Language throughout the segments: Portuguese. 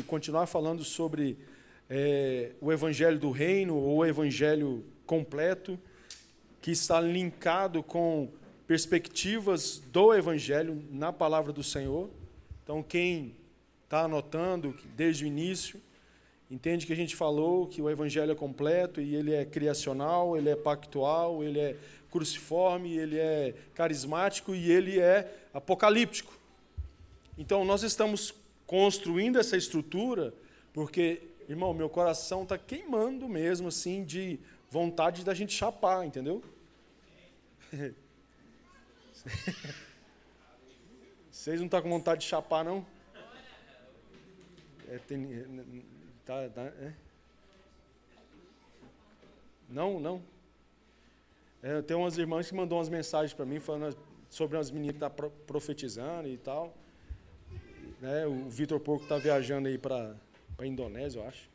continuar falando sobre o Evangelho do Reino, ou o Evangelho completo, que está linkado com perspectivas do Evangelho na Palavra do Senhor. Então, quem está anotando desde o início, entende que a gente falou que o Evangelho é completo, e ele é criacional, ele é pactual, ele é cruciforme, ele é carismático e ele é apocalíptico. Então, nós estamos construindo essa estrutura porque, irmão, meu coração está queimando mesmo, assim, de vontade da gente chapar, entendeu? Vocês não estão com vontade de chapar, não? Não? Tem umas irmãs que mandou umas mensagens para mim falando sobre umas meninas que estão profetizando e tal. O Vitor Porco está viajando aí para a Indonésia, eu acho.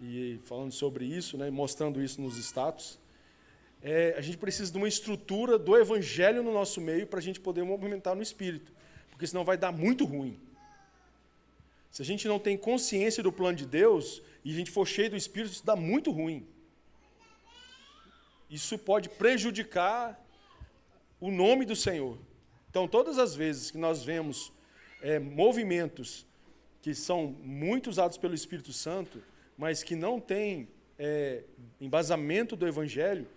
E falando sobre isso, mostrando isso nos status. A gente precisa de uma estrutura do Evangelho no nosso meio para a gente poder movimentar no Espírito, porque senão vai dar muito ruim. Se a gente não tem consciência do plano de Deus e a gente for cheio do Espírito, isso dá muito ruim. Isso pode prejudicar o nome do Senhor. Então, todas as vezes que nós vemos movimentos que são muito usados pelo Espírito Santo, mas que não têm embasamento do Evangelho,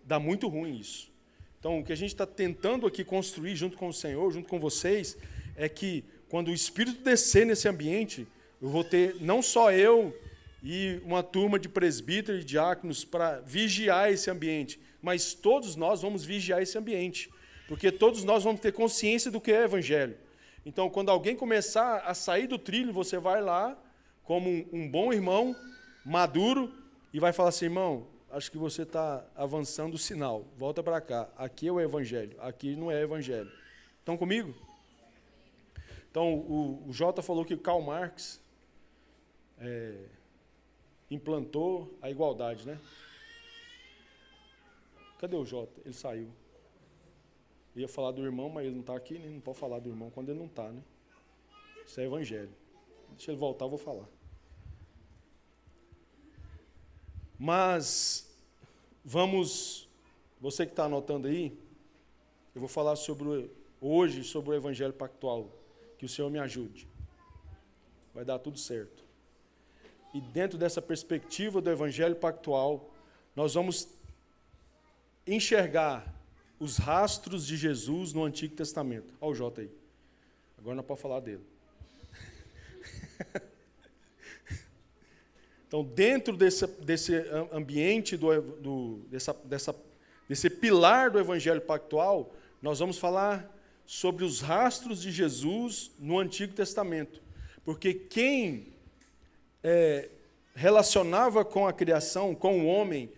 dá muito ruim isso. Então, o que a gente está tentando aqui construir junto com o Senhor, junto com vocês, é que quando o Espírito descer nesse ambiente, eu vou ter não só eu e uma turma de presbíteros e diáconos para vigiar esse ambiente, mas todos nós vamos vigiar esse ambiente, porque todos nós vamos ter consciência do que é Evangelho. Então, quando alguém começar a sair do trilho, você vai lá, como um bom irmão, maduro, e vai falar assim: irmão, acho que você está avançando o sinal, volta para cá, aqui é o Evangelho, aqui não é Evangelho. Estão comigo? Então, o Jota falou que Karl Marx implantou a igualdade, né? Cadê o Jota? Ele saiu. Ia falar do irmão, mas ele não está aqui, né? Não pode falar do irmão quando ele não está, né? Isso é Evangelho. Deixa ele voltar, eu vou falar. Mas, você que está anotando aí, eu vou falar hoje sobre o Evangelho pactual. Que o Senhor me ajude. Vai dar tudo certo. E dentro dessa perspectiva do Evangelho pactual, nós vamos enxergar os rastros de Jesus no Antigo Testamento. Olha o Jota aí. Agora não pode falar dele. Então, dentro desse ambiente, desse pilar do Evangelho pactual, nós vamos falar sobre os rastros de Jesus no Antigo Testamento. Porque quem relacionava com a criação, com o homem,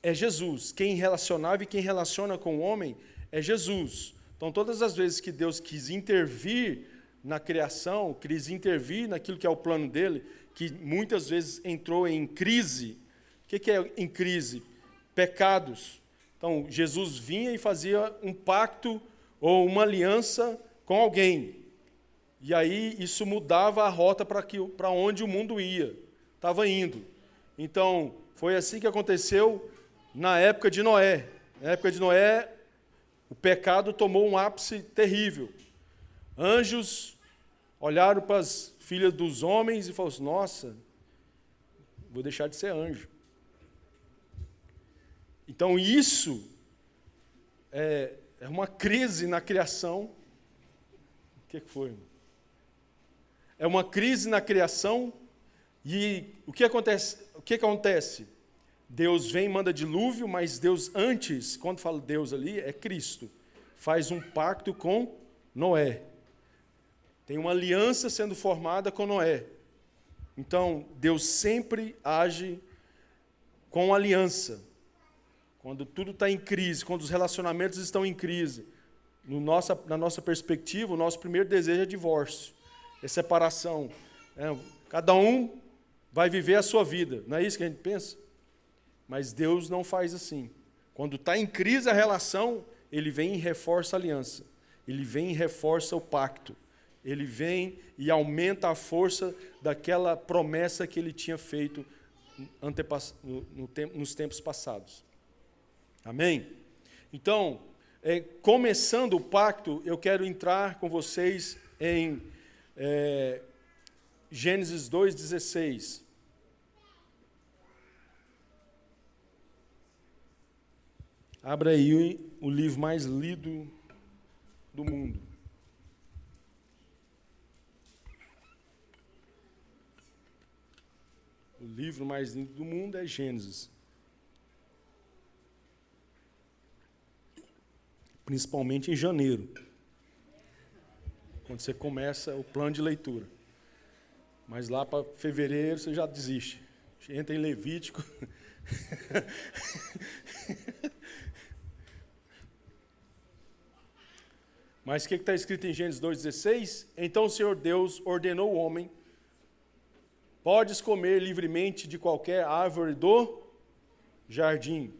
é Jesus. Quem relacionava e quem relaciona com o homem é Jesus. Então, todas as vezes que Deus quis intervir na criação, quis intervir naquilo que é o plano dele, que muitas vezes entrou em crise. O que é em crise? Pecados. Então, Jesus vinha e fazia um pacto ou uma aliança com alguém. E aí isso mudava a rota para onde o mundo estava indo. Então, foi assim que aconteceu na época de Noé. Na época de Noé, o pecado tomou um ápice terrível. Anjos olharam para as filhas dos homens e falaram assim: nossa, vou deixar de ser anjo. Então, isso é uma crise na criação. O que foi? É uma crise na criação. E o que acontece? Deus vem e manda dilúvio, mas Deus antes, quando fala Deus ali, é Cristo. Faz um pacto com Noé. Tem uma aliança sendo formada com Noé. Então, Deus sempre age com aliança. Quando tudo está em crise, quando os relacionamentos estão em crise, na nossa perspectiva, o nosso primeiro desejo é divórcio, é separação. Cada um vai viver a sua vida, não é isso que a gente pensa? Mas Deus não faz assim. Quando está em crise a relação, Ele vem e reforça a aliança. Ele vem e reforça o pacto. ele vem e aumenta a força daquela promessa que ele tinha feito nos tempos passados. Amém? Então, começando o pacto, eu quero entrar com vocês em Gênesis 2,16. Abra aí o livro mais lido do mundo. O livro mais lindo do mundo é Gênesis. Principalmente em janeiro, quando você começa o plano de leitura. Mas lá para fevereiro você já desiste. Entra em Levítico. Mas o que está escrito em Gênesis 2,16? Então o Senhor Deus ordenou ao homem: podes comer livremente de qualquer árvore do jardim.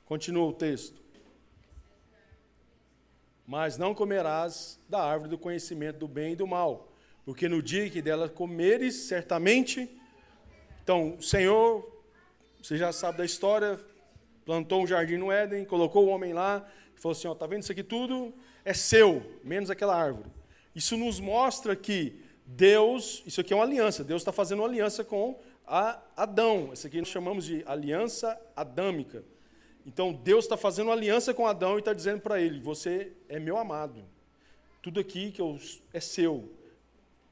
Continua o texto. Mas não comerás da árvore do conhecimento do bem e do mal, porque no dia que dela comeres, certamente... Então, o Senhor, você já sabe da história, plantou um jardim no Éden, colocou o homem lá, e falou assim, está vendo isso aqui tudo? É seu, menos aquela árvore. Isso nos mostra que Deus, isso aqui é uma aliança, Deus está fazendo uma aliança com Adão. Isso aqui nós chamamos de aliança adâmica. Então, Deus está fazendo uma aliança com Adão e está dizendo para ele, você é meu amado, tudo aqui é seu.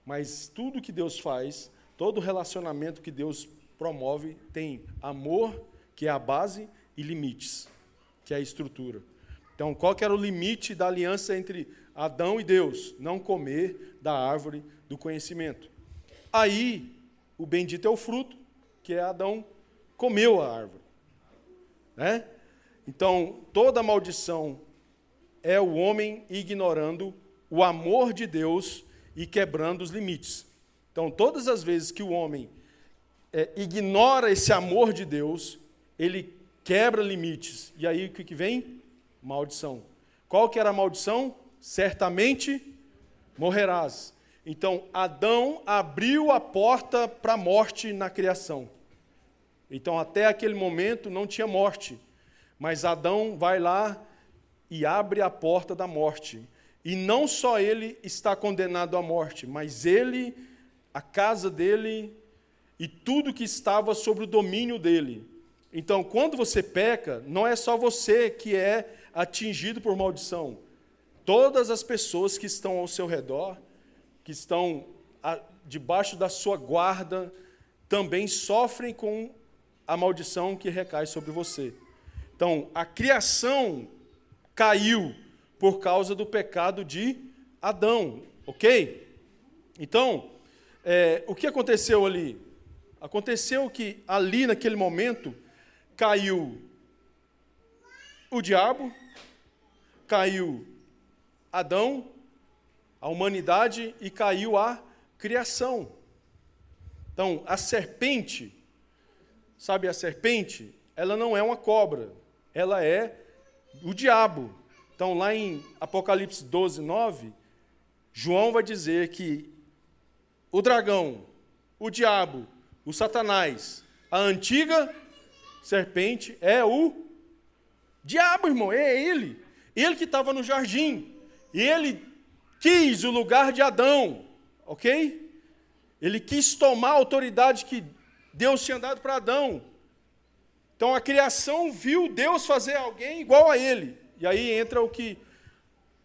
Mas tudo que Deus faz, todo relacionamento que Deus promove, tem amor, que é a base, e limites, que é a estrutura. Então, qual que era o limite da aliança entre Adão e Deus? Não comer da árvore do conhecimento. Aí, o bendito é o fruto, que é Adão comeu a árvore. Né? Então, toda maldição é o homem ignorando o amor de Deus e quebrando os limites. Então, todas as vezes que o homem ignora esse amor de Deus, ele quebra limites. E aí, o que vem? Maldição. Qual que era a maldição? Certamente morrerás. Então, Adão abriu a porta para a morte na criação. Então, até aquele momento, não tinha morte. Mas Adão vai lá e abre a porta da morte. E não só ele está condenado à morte, mas ele, a casa dele e tudo que estava sob o domínio dele. Então, quando você peca, não é só você que é atingido por maldição. Todas as pessoas que estão ao seu redor, que estão debaixo da sua guarda, também sofrem com a maldição que recai sobre você. Então, a criação caiu por causa do pecado de Adão, ok? Então, o que aconteceu ali? Aconteceu que ali, naquele momento, caiu o diabo, caiu Adão, a humanidade, e caiu a criação. Então, a serpente, sabe a serpente? Ela não é uma cobra, ela é o diabo. Então, lá em Apocalipse 12, 9, João vai dizer que o dragão, o diabo, o Satanás, a antiga serpente é o diabo, irmão, é ele. Ele que estava no jardim. Ele quis o lugar de Adão, ok? Ele quis tomar a autoridade que Deus tinha dado para Adão. Então a criação viu Deus fazer alguém igual a ele. E aí entra o que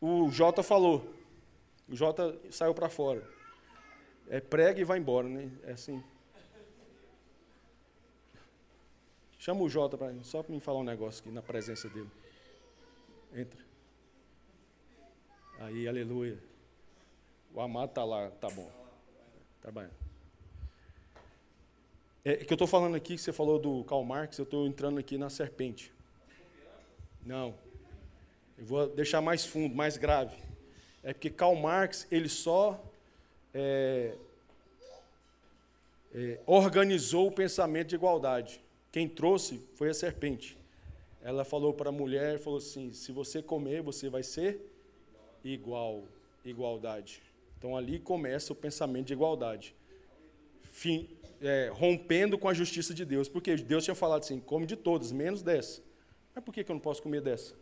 o Jota falou. O Jota saiu para fora. Prega e vai embora, né? É assim. Chama o Jota só para me falar um negócio aqui na presença dele. Entra. Aí, aleluia. O amado está lá, tá bom. Trabalhando. Que eu estou falando aqui, que você falou do Karl Marx, eu estou entrando aqui na serpente. Não. Eu vou deixar mais fundo, mais grave. É porque Karl Marx, ele só organizou o pensamento de igualdade. Quem trouxe foi a serpente. Ela falou para a mulher, falou assim, se você comer, você vai ser igual, igualdade. Então ali começa o pensamento de igualdade. Rompendo com a justiça de Deus. Porque Deus tinha falado assim, come de todas, menos dessa. Mas por que eu não posso comer dessa? O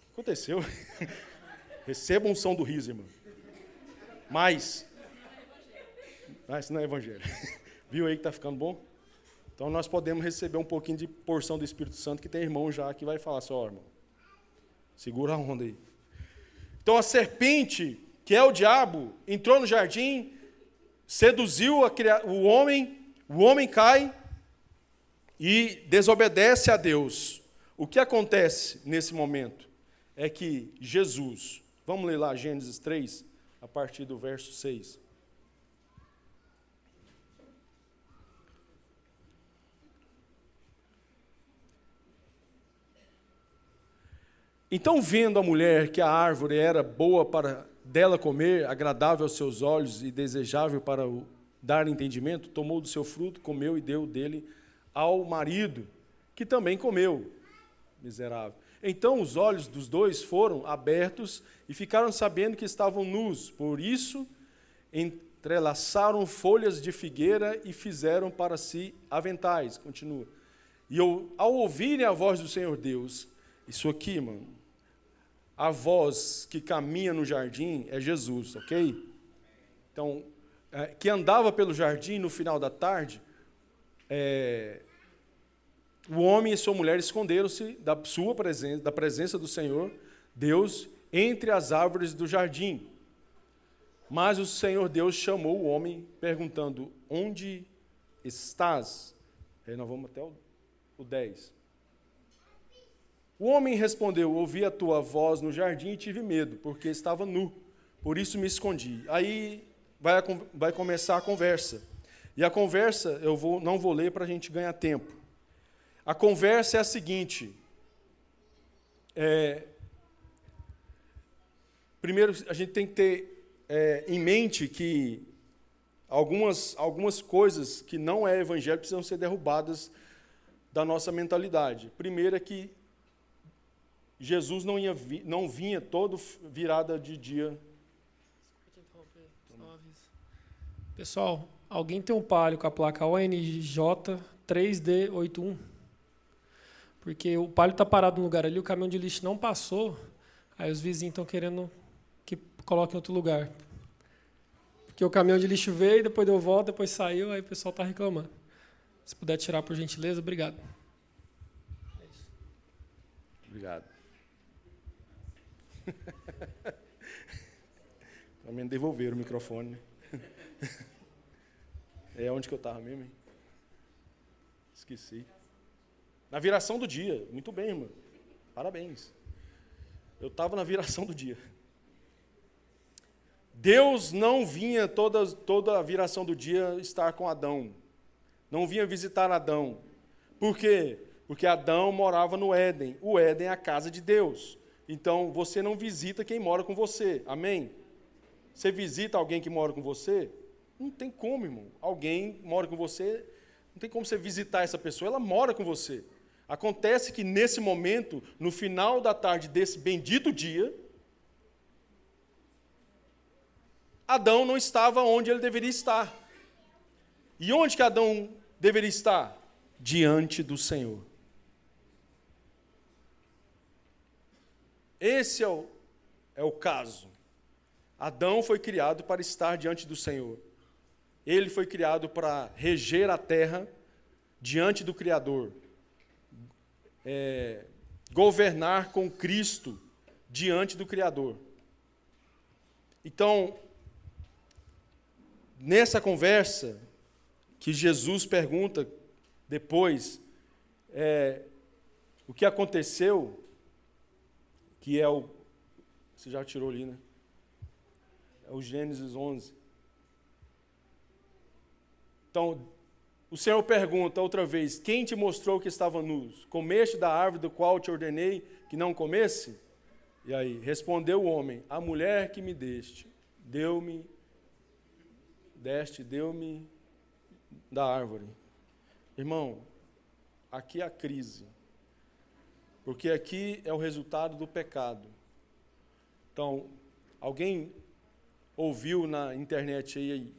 que aconteceu? Receba a unção do riso, irmão. Mas isso não é evangelho. Viu aí que está ficando bom? Então nós podemos receber um pouquinho de porção do Espírito Santo, que tem irmão já que vai falar assim, ó, irmão, segura a onda aí. Então a serpente, que é o diabo, entrou no jardim, seduziu o homem cai e desobedece a Deus. O que acontece nesse momento é que Jesus, vamos ler lá Gênesis 3, a partir do verso 6. Então, vendo a mulher que a árvore era boa para dela comer, agradável aos seus olhos e desejável para dar entendimento, tomou do seu fruto, comeu e deu dele ao marido, que também comeu. Miserável. Então os olhos dos dois foram abertos e ficaram sabendo que estavam nus. Por isso, entrelaçaram folhas de figueira e fizeram para si aventais. Continua. E ao ouvirem a voz do Senhor Deus, isso aqui, mano, a voz que caminha no jardim é Jesus, ok? Então, que andava pelo jardim no final da tarde, o homem e sua mulher esconderam-se da presença do Senhor, Deus, entre as árvores do jardim. Mas o Senhor Deus chamou o homem, perguntando, onde estás? Aí nós vamos até o 10. O homem respondeu, ouvi a tua voz no jardim e tive medo, porque estava nu, por isso me escondi. Aí vai começar a conversa. E a conversa, não vou ler para a gente ganhar tempo. A conversa é a seguinte. Primeiro, a gente tem que ter em mente que algumas coisas que não é evangelho precisam ser derrubadas da nossa mentalidade. Primeiro é que Jesus não vinha todo virada de dia. Pessoal, alguém tem um Palio com a placa ONJ 3D81? Porque o Palio está parado no lugar ali, o caminhão de lixo não passou, aí os vizinhos estão querendo que coloque em outro lugar. Porque o caminhão de lixo veio, depois deu volta, depois saiu, aí o pessoal está reclamando. Se puder tirar, por gentileza, obrigado. Obrigado. Também devolveram o microfone. É onde que eu estava mesmo, hein? Esqueci. Na viração do dia. Muito bem, irmão. Parabéns. Eu estava na viração do dia. Deus não vinha toda a viração do dia estar com Adão. Não vinha visitar Adão. Por quê? Porque Adão morava no Éden. O Éden é a casa de Deus. Então, você não visita quem mora com você. Amém? Você visita alguém que mora com você? Não tem como, irmão. Alguém mora com você, não tem como você visitar essa pessoa, ela mora com você. Acontece que, nesse momento, no final da tarde desse bendito dia, Adão não estava onde ele deveria estar. E onde que Adão deveria estar? Diante do Senhor. Esse é o caso. Adão foi criado para estar diante do Senhor. Ele foi criado para reger a terra diante do Criador. Governar com Cristo diante do Criador. Então, nessa conversa, que Jesus pergunta depois, o que aconteceu, que é o... Você já tirou ali, né? É o Gênesis 11. Então, o Senhor pergunta outra vez, quem te mostrou que estava nus? Comeste da árvore do qual te ordenei que não comesse? E aí, respondeu o homem, a mulher que me deu-me da árvore. Irmão, aqui é a crise. Porque aqui é o resultado do pecado. Então, alguém ouviu na internet aí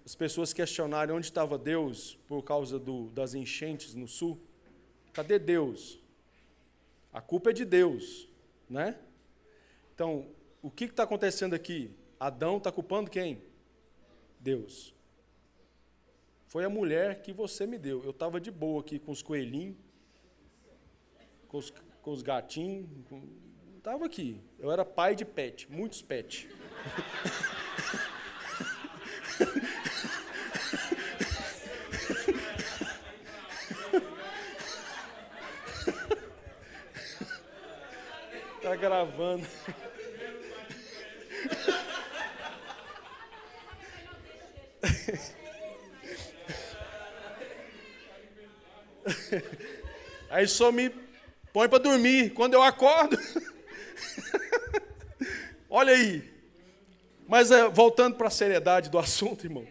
as pessoas questionarem onde estava Deus por causa das enchentes no sul? Cadê Deus? A culpa é de Deus, né? Então, o que está acontecendo aqui? Adão está culpando quem? Deus. Foi a mulher que você me deu. Eu estava de boa aqui com os coelhinhos, com os gatinhos. Estava aqui. Eu era pai de pet, muitos pets. Tá gravando. Aí só me põe para dormir. Quando eu acordo... Olha aí. Mas voltando para a seriedade do assunto, irmão.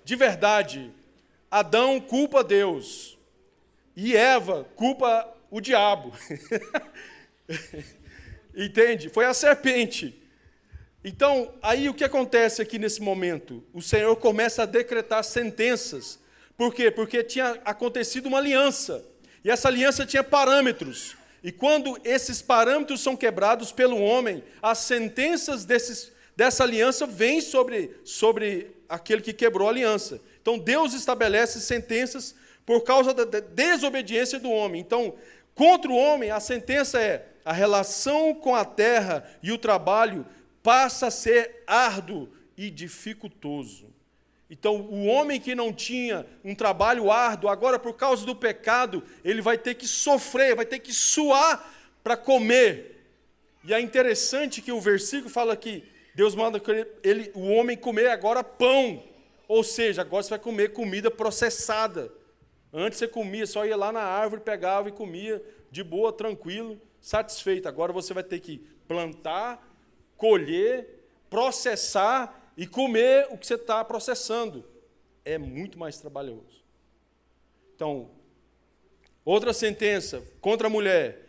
De verdade, Adão culpa Deus. E Eva culpa o diabo. Entende? Foi a serpente. Então, aí o que acontece aqui nesse momento? O Senhor começa a decretar sentenças. Por quê? Porque tinha acontecido uma aliança. E essa aliança tinha parâmetros. E quando esses parâmetros são quebrados pelo homem, as sentenças dessa aliança vêm sobre aquele que quebrou a aliança. Então, Deus estabelece sentenças por causa da desobediência do homem. Então, contra o homem, a sentença é: a relação com a terra e o trabalho passa a ser árduo e dificultoso. Então, o homem que não tinha um trabalho árduo, agora por causa do pecado, ele vai ter que sofrer, vai ter que suar para comer. E é interessante que o versículo fala que Deus manda o homem comer agora pão. Ou seja, agora você vai comer comida processada. Antes você comia, só ia lá na árvore, pegava e comia de boa, tranquilo, satisfeito. Agora você vai ter que plantar, colher, processar e comer o que você está processando. É muito mais trabalhoso. Então, outra sentença contra a mulher.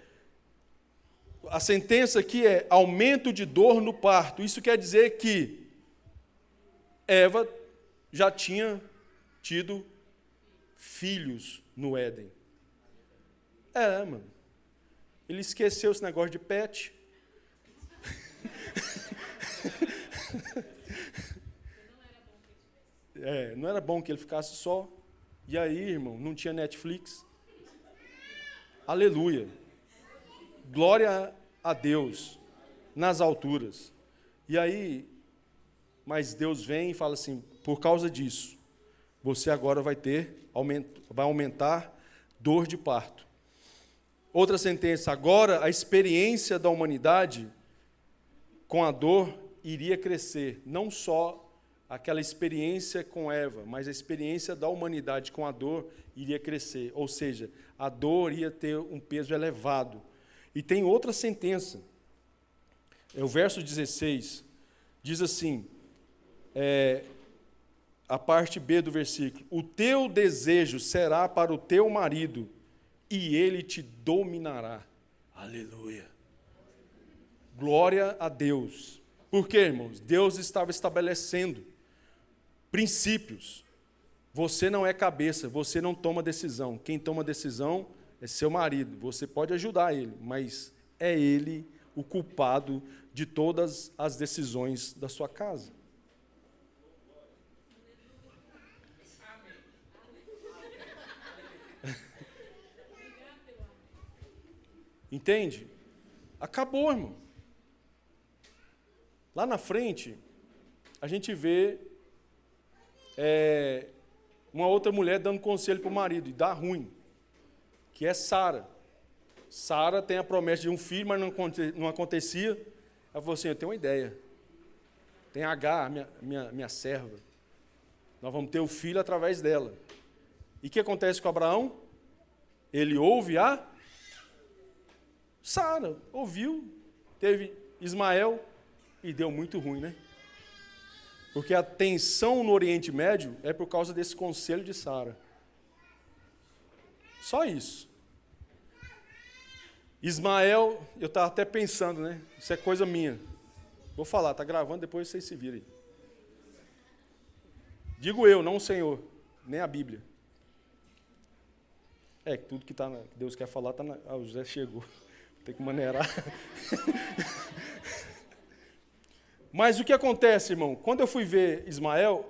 A sentença aqui é aumento de dor no parto. Isso quer dizer que Eva já tinha tido filhos no Éden. Mano. Ele esqueceu esse negócio de pet. Não era bom que ele ficasse só. E aí, irmão, não tinha Netflix. Aleluia. Glória a Deus nas alturas. E aí, mas Deus vem e fala assim: por causa disso, você agora vai aumentar dor de parto. Outra sentença: agora a experiência da humanidade com a dor iria crescer, não só aquela experiência com Eva, mas a experiência da humanidade com a dor iria crescer, ou seja, a dor ia ter um peso elevado. E tem outra sentença, o verso 16, diz assim, a parte B do versículo: o teu desejo será para o teu marido, e ele te dominará. Aleluia. Glória a Deus. Por quê, irmãos? Deus estava estabelecendo princípios. Você não é cabeça, você não toma decisão. Quem toma decisão é seu marido. Você pode ajudar ele, mas é ele o culpado de todas as decisões da sua casa. Entende? Acabou, irmão. Lá na frente, a gente vê uma outra mulher dando conselho para o marido, e dá ruim, que é Sara. Sara tem a promessa de um filho, mas não acontecia. Ela falou assim: eu tenho uma ideia. Tem Agar, minha serva. Nós vamos ter o filho através dela. E o que acontece com Abraão? Ele ouve a Sara, ouviu, teve Ismael e deu muito ruim, né? Porque a tensão no Oriente Médio é por causa desse conselho de Sara. Só isso. Ismael, eu estava até pensando, né? Isso é coisa minha. Vou falar, está gravando, depois vocês se virem. Digo eu, não o Senhor, nem a Bíblia. Tudo que Deus quer falar está na... o José chegou. Tem que maneirar. Mas o que acontece, irmão? Quando eu fui ver Ismael,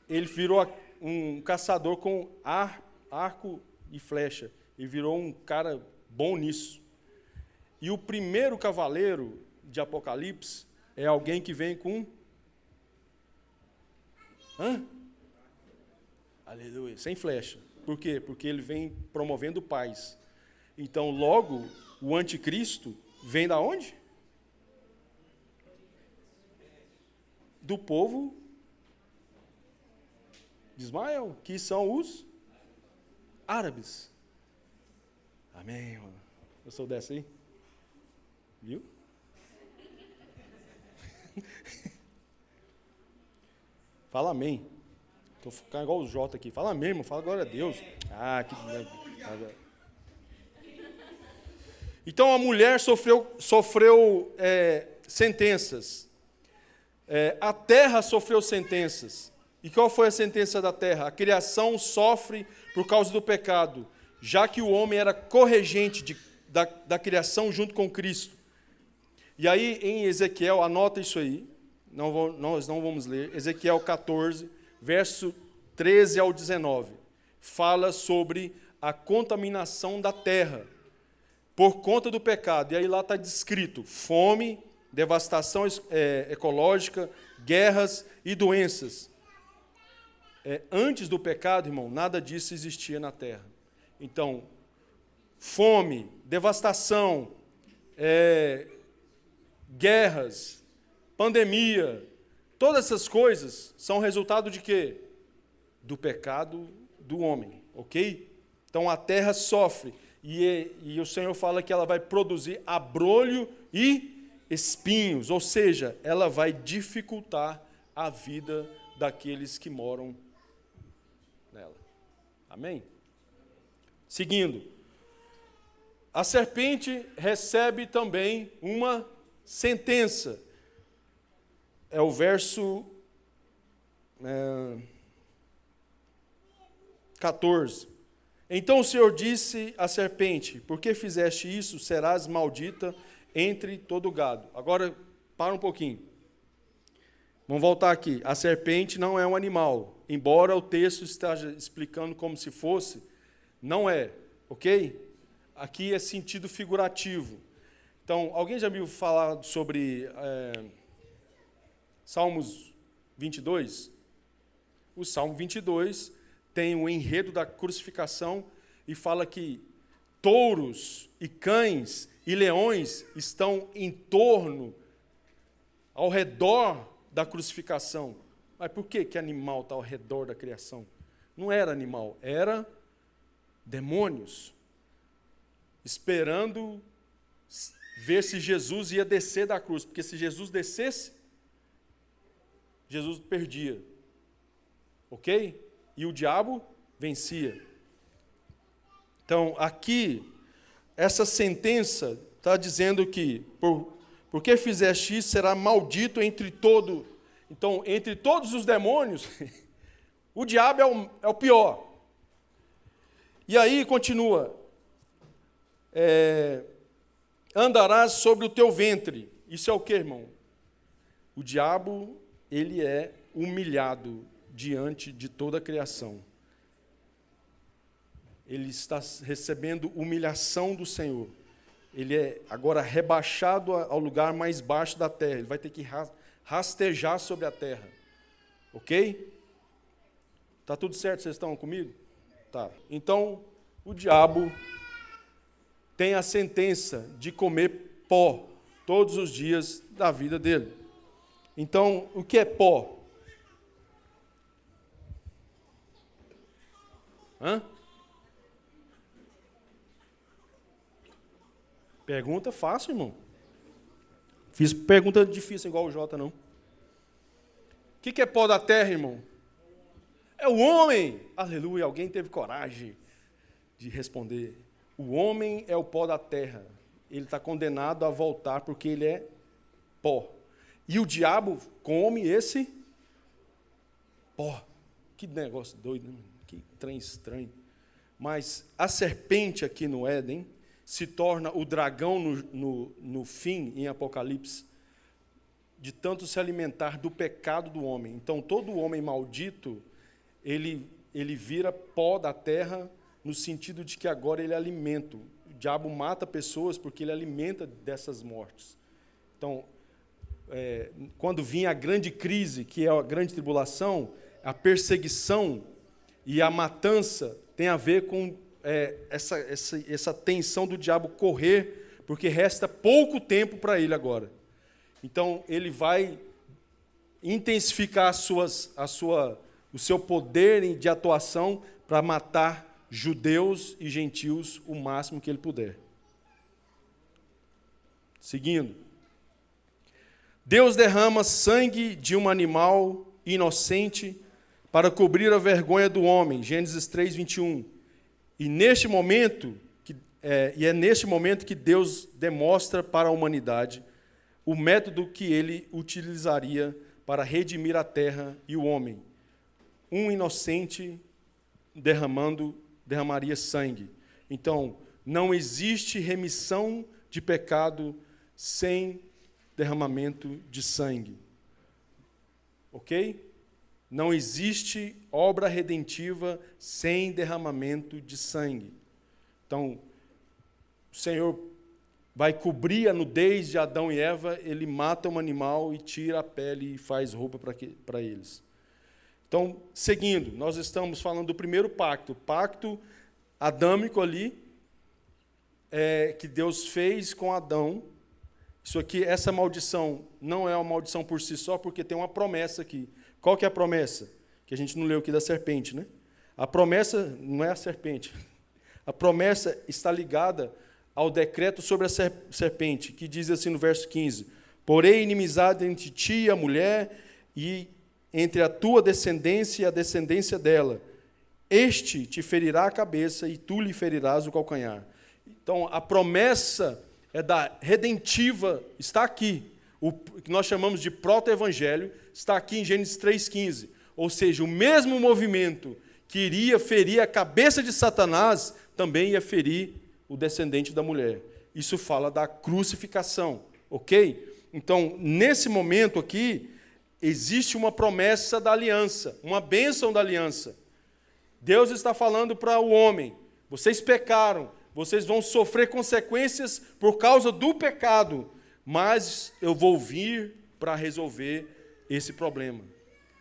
ele virou um caçador com arco e flecha. Ele virou um cara bom nisso. E o primeiro cavaleiro de Apocalipse é alguém que vem com... Aleluia, sem flecha. Por quê? Porque ele vem promovendo paz. Então, logo, o anticristo vem da onde? Do povo de Ismael, que são os árabes. Amém, irmão. Eu sou dessa aí? Viu? Fala amém. Estou ficando igual o Jota aqui. Fala amém, irmão. Fala glória a Deus. Que... Então a mulher sofreu sentenças. A terra sofreu sentenças. E qual foi a sentença da terra? A criação sofre por causa do pecado, já que o homem era corregente da criação junto com Cristo. E aí, em Ezequiel, anota isso aí, nós não vamos ler, Ezequiel 14, verso 13 ao 19, fala sobre a contaminação da terra por conta do pecado. E aí lá está descrito fome, devastação ecológica, guerras e doenças. Antes do pecado, irmão, nada disso existia na terra. Então, fome, devastação, guerras, pandemia, todas essas coisas são resultado de quê? Do pecado do homem, ok? Então a terra sofre, e o Senhor fala que ela vai produzir abrolho e espinhos, ou seja, ela vai dificultar a vida daqueles que moram nela. Amém? Seguindo, a serpente recebe também uma sentença. É o verso 14. Então o Senhor disse à serpente: por que fizeste isso? Serás maldita entre todo o gado. Agora, para um pouquinho. Vamos voltar aqui. A serpente não é um animal. Embora o texto esteja explicando como se fosse, não é. Ok? Aqui é sentido figurativo. Então, alguém já viu falar sobre Salmos 22? O Salmo 22 tem o enredo da crucificação e fala que touros e cães e leões estão em torno, ao redor da crucificação. Mas por que animal está ao redor da criação? Não era animal, era demônios, esperando ver se Jesus ia descer da cruz, porque se Jesus descesse, Jesus perdia, ok? E o diabo vencia. Então, aqui, essa sentença está dizendo que, por que fizeste isso, será maldito entre todo. Então, entre todos os demônios, o diabo é o pior. E aí, continua, andarás sobre o teu ventre. Isso é o que, irmão? O diabo, ele é humilhado diante de toda a criação. Ele está recebendo humilhação do Senhor. Ele é agora rebaixado ao lugar mais baixo da terra. Ele vai ter que rastejar sobre a terra. Ok? Tá tudo certo? Vocês estão comigo? Tá. Então, o diabo tem a sentença de comer pó todos os dias da vida dele. Então, o que é pó? Pergunta fácil, irmão. Fiz pergunta difícil igual o Jota, não. O que é pó da terra, irmão? É o homem. Aleluia, alguém teve coragem de responder. O homem é o pó da terra. ele está condenado a voltar, porque ele é pó. E o diabo come esse pó. Que negócio doido, né? Que trem estranho. Mas a serpente aqui no Éden se torna o dragão no fim, em Apocalipse, de tanto se alimentar do pecado do homem. Então, todo homem maldito, ele vira pó da terra, no sentido de que agora ele é alimento. O diabo mata pessoas porque ele alimenta dessas mortes. Então, quando vinha a grande crise, que é a grande tribulação, a perseguição e a matança tem a ver com essa tensão do diabo correr, porque resta pouco tempo para ele agora. Então, ele vai intensificar o seu poder de atuação para matar judeus e gentios o máximo que ele puder. Seguindo. Deus derrama sangue de um animal inocente para cobrir a vergonha do homem. Gênesis 3, 21. E é neste momento que Deus demonstra para a humanidade o método que ele utilizaria para redimir a terra e o homem. Um inocente derramaria sangue. Então, não existe remissão de pecado sem derramamento de sangue. Ok? Não existe obra redentiva sem derramamento de sangue. Então, o Senhor vai cobrir a nudez de Adão e Eva, ele mata um animal e tira a pele e faz roupa para eles. Então, seguindo, nós estamos falando do primeiro pacto, o pacto adâmico ali, que Deus fez com Adão. Isso aqui, essa maldição, não é uma maldição por si só, porque tem uma promessa aqui. Qual que é a promessa? Que a gente não leu aqui da serpente, né? A promessa não é a serpente. A promessa está ligada ao decreto sobre a serpente, que diz assim no verso 15: porém, inimizade entre ti e a mulher, e entre a tua descendência e a descendência dela. Este te ferirá a cabeça, e tu lhe ferirás o calcanhar. Então, a promessa redentiva está aqui. O que nós chamamos de proto-evangelho está aqui em Gênesis 3,15. Ou seja, o mesmo movimento que iria ferir a cabeça de Satanás, também ia ferir o descendente da mulher. Isso fala da crucificação, ok? Então, nesse momento aqui, existe uma promessa da aliança, uma bênção da aliança. Deus está falando para o homem: vocês pecaram, vocês vão sofrer consequências por causa do pecado, mas eu vou vir para resolver esse problema.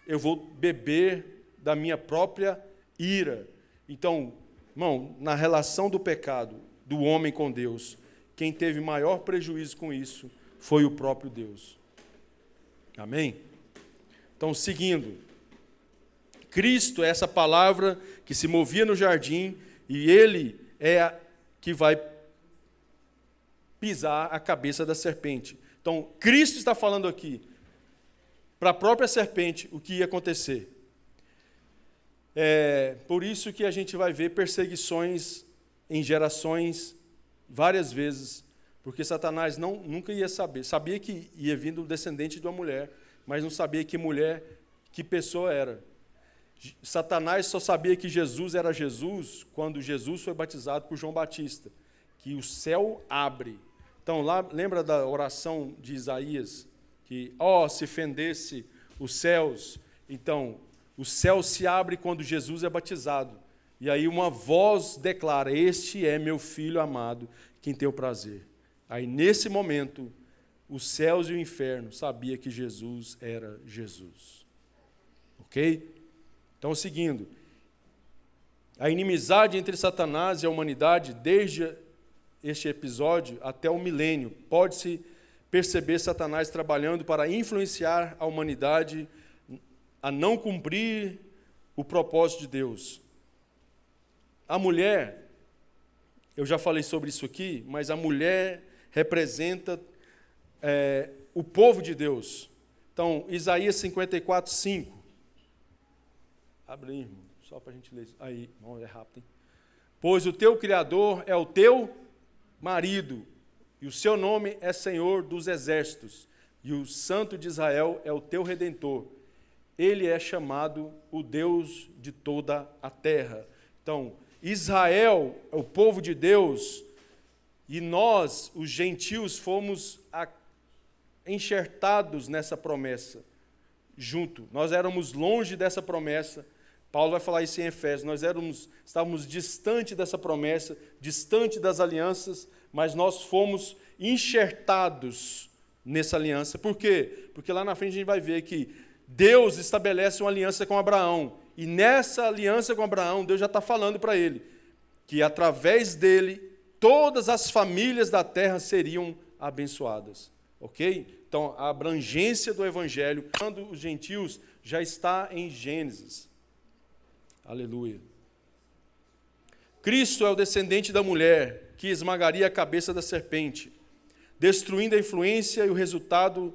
Eu vou beber da minha própria ira. Então, irmão, na relação do pecado do homem com Deus, quem teve maior prejuízo com isso foi o próprio Deus. Amém? Então, seguindo, Cristo é essa palavra que se movia no jardim, e ele é que vai pisar a cabeça da serpente. Então, Cristo está falando aqui para a própria serpente o que ia acontecer. Por isso que a gente vai ver perseguições em gerações várias vezes, porque Satanás nunca ia saber. Sabia que ia vir do descendente de uma mulher, mas não sabia que pessoa era. Satanás só sabia que Jesus era Jesus quando Jesus foi batizado por João Batista, que o céu abre. Então, lá, lembra da oração de Isaías? Que, se fendesse os céus. Então, o céu se abre quando Jesus é batizado. E aí uma voz declara: este é meu filho amado, quem tem o prazer. Aí, nesse momento, os céus e o inferno sabiam que Jesus era Jesus. Ok? Então, seguindo, a inimizade entre Satanás e a humanidade, desde este episódio até o milênio, pode-se perceber Satanás trabalhando para influenciar a humanidade a não cumprir o propósito de Deus. A mulher, eu já falei sobre isso aqui, mas a mulher representa o povo de Deus. Então, Isaías 54, 5. Abre aí, irmão, só para a gente ler. Aí, irmão, é rápido, hein? Pois o teu Criador é o teu marido. e o seu nome é Senhor dos exércitos, e o Santo de Israel é o teu Redentor. Ele é chamado o Deus de toda a terra. Então, Israel é o povo de Deus, e nós, os gentios, fomos enxertados nessa promessa, junto. Nós éramos longe dessa promessa. Paulo vai falar isso em Efésios. Nós estávamos distante dessa promessa, distante das alianças, mas nós fomos enxertados nessa aliança. Por quê? Porque lá na frente a gente vai ver que Deus estabelece uma aliança com Abraão. E nessa aliança com Abraão, Deus já está falando para ele que através dele, todas as famílias da terra seriam abençoadas. Ok? Então, a abrangência do Evangelho, quando os gentios, já está em Gênesis. Aleluia. Cristo é o descendente da mulher que esmagaria a cabeça da serpente, destruindo a influência e o resultado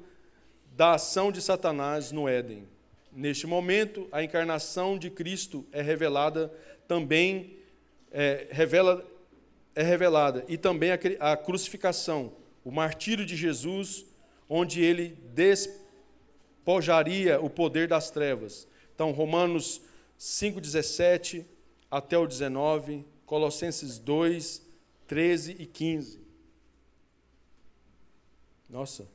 da ação de Satanás no Éden. Neste momento, a encarnação de Cristo é revelada também, e também a crucificação, o martírio de Jesus, onde ele despojaria o poder das trevas. Então, Romanos 5:17 até o 19, Colossenses 2, 13 e 15. Nossa.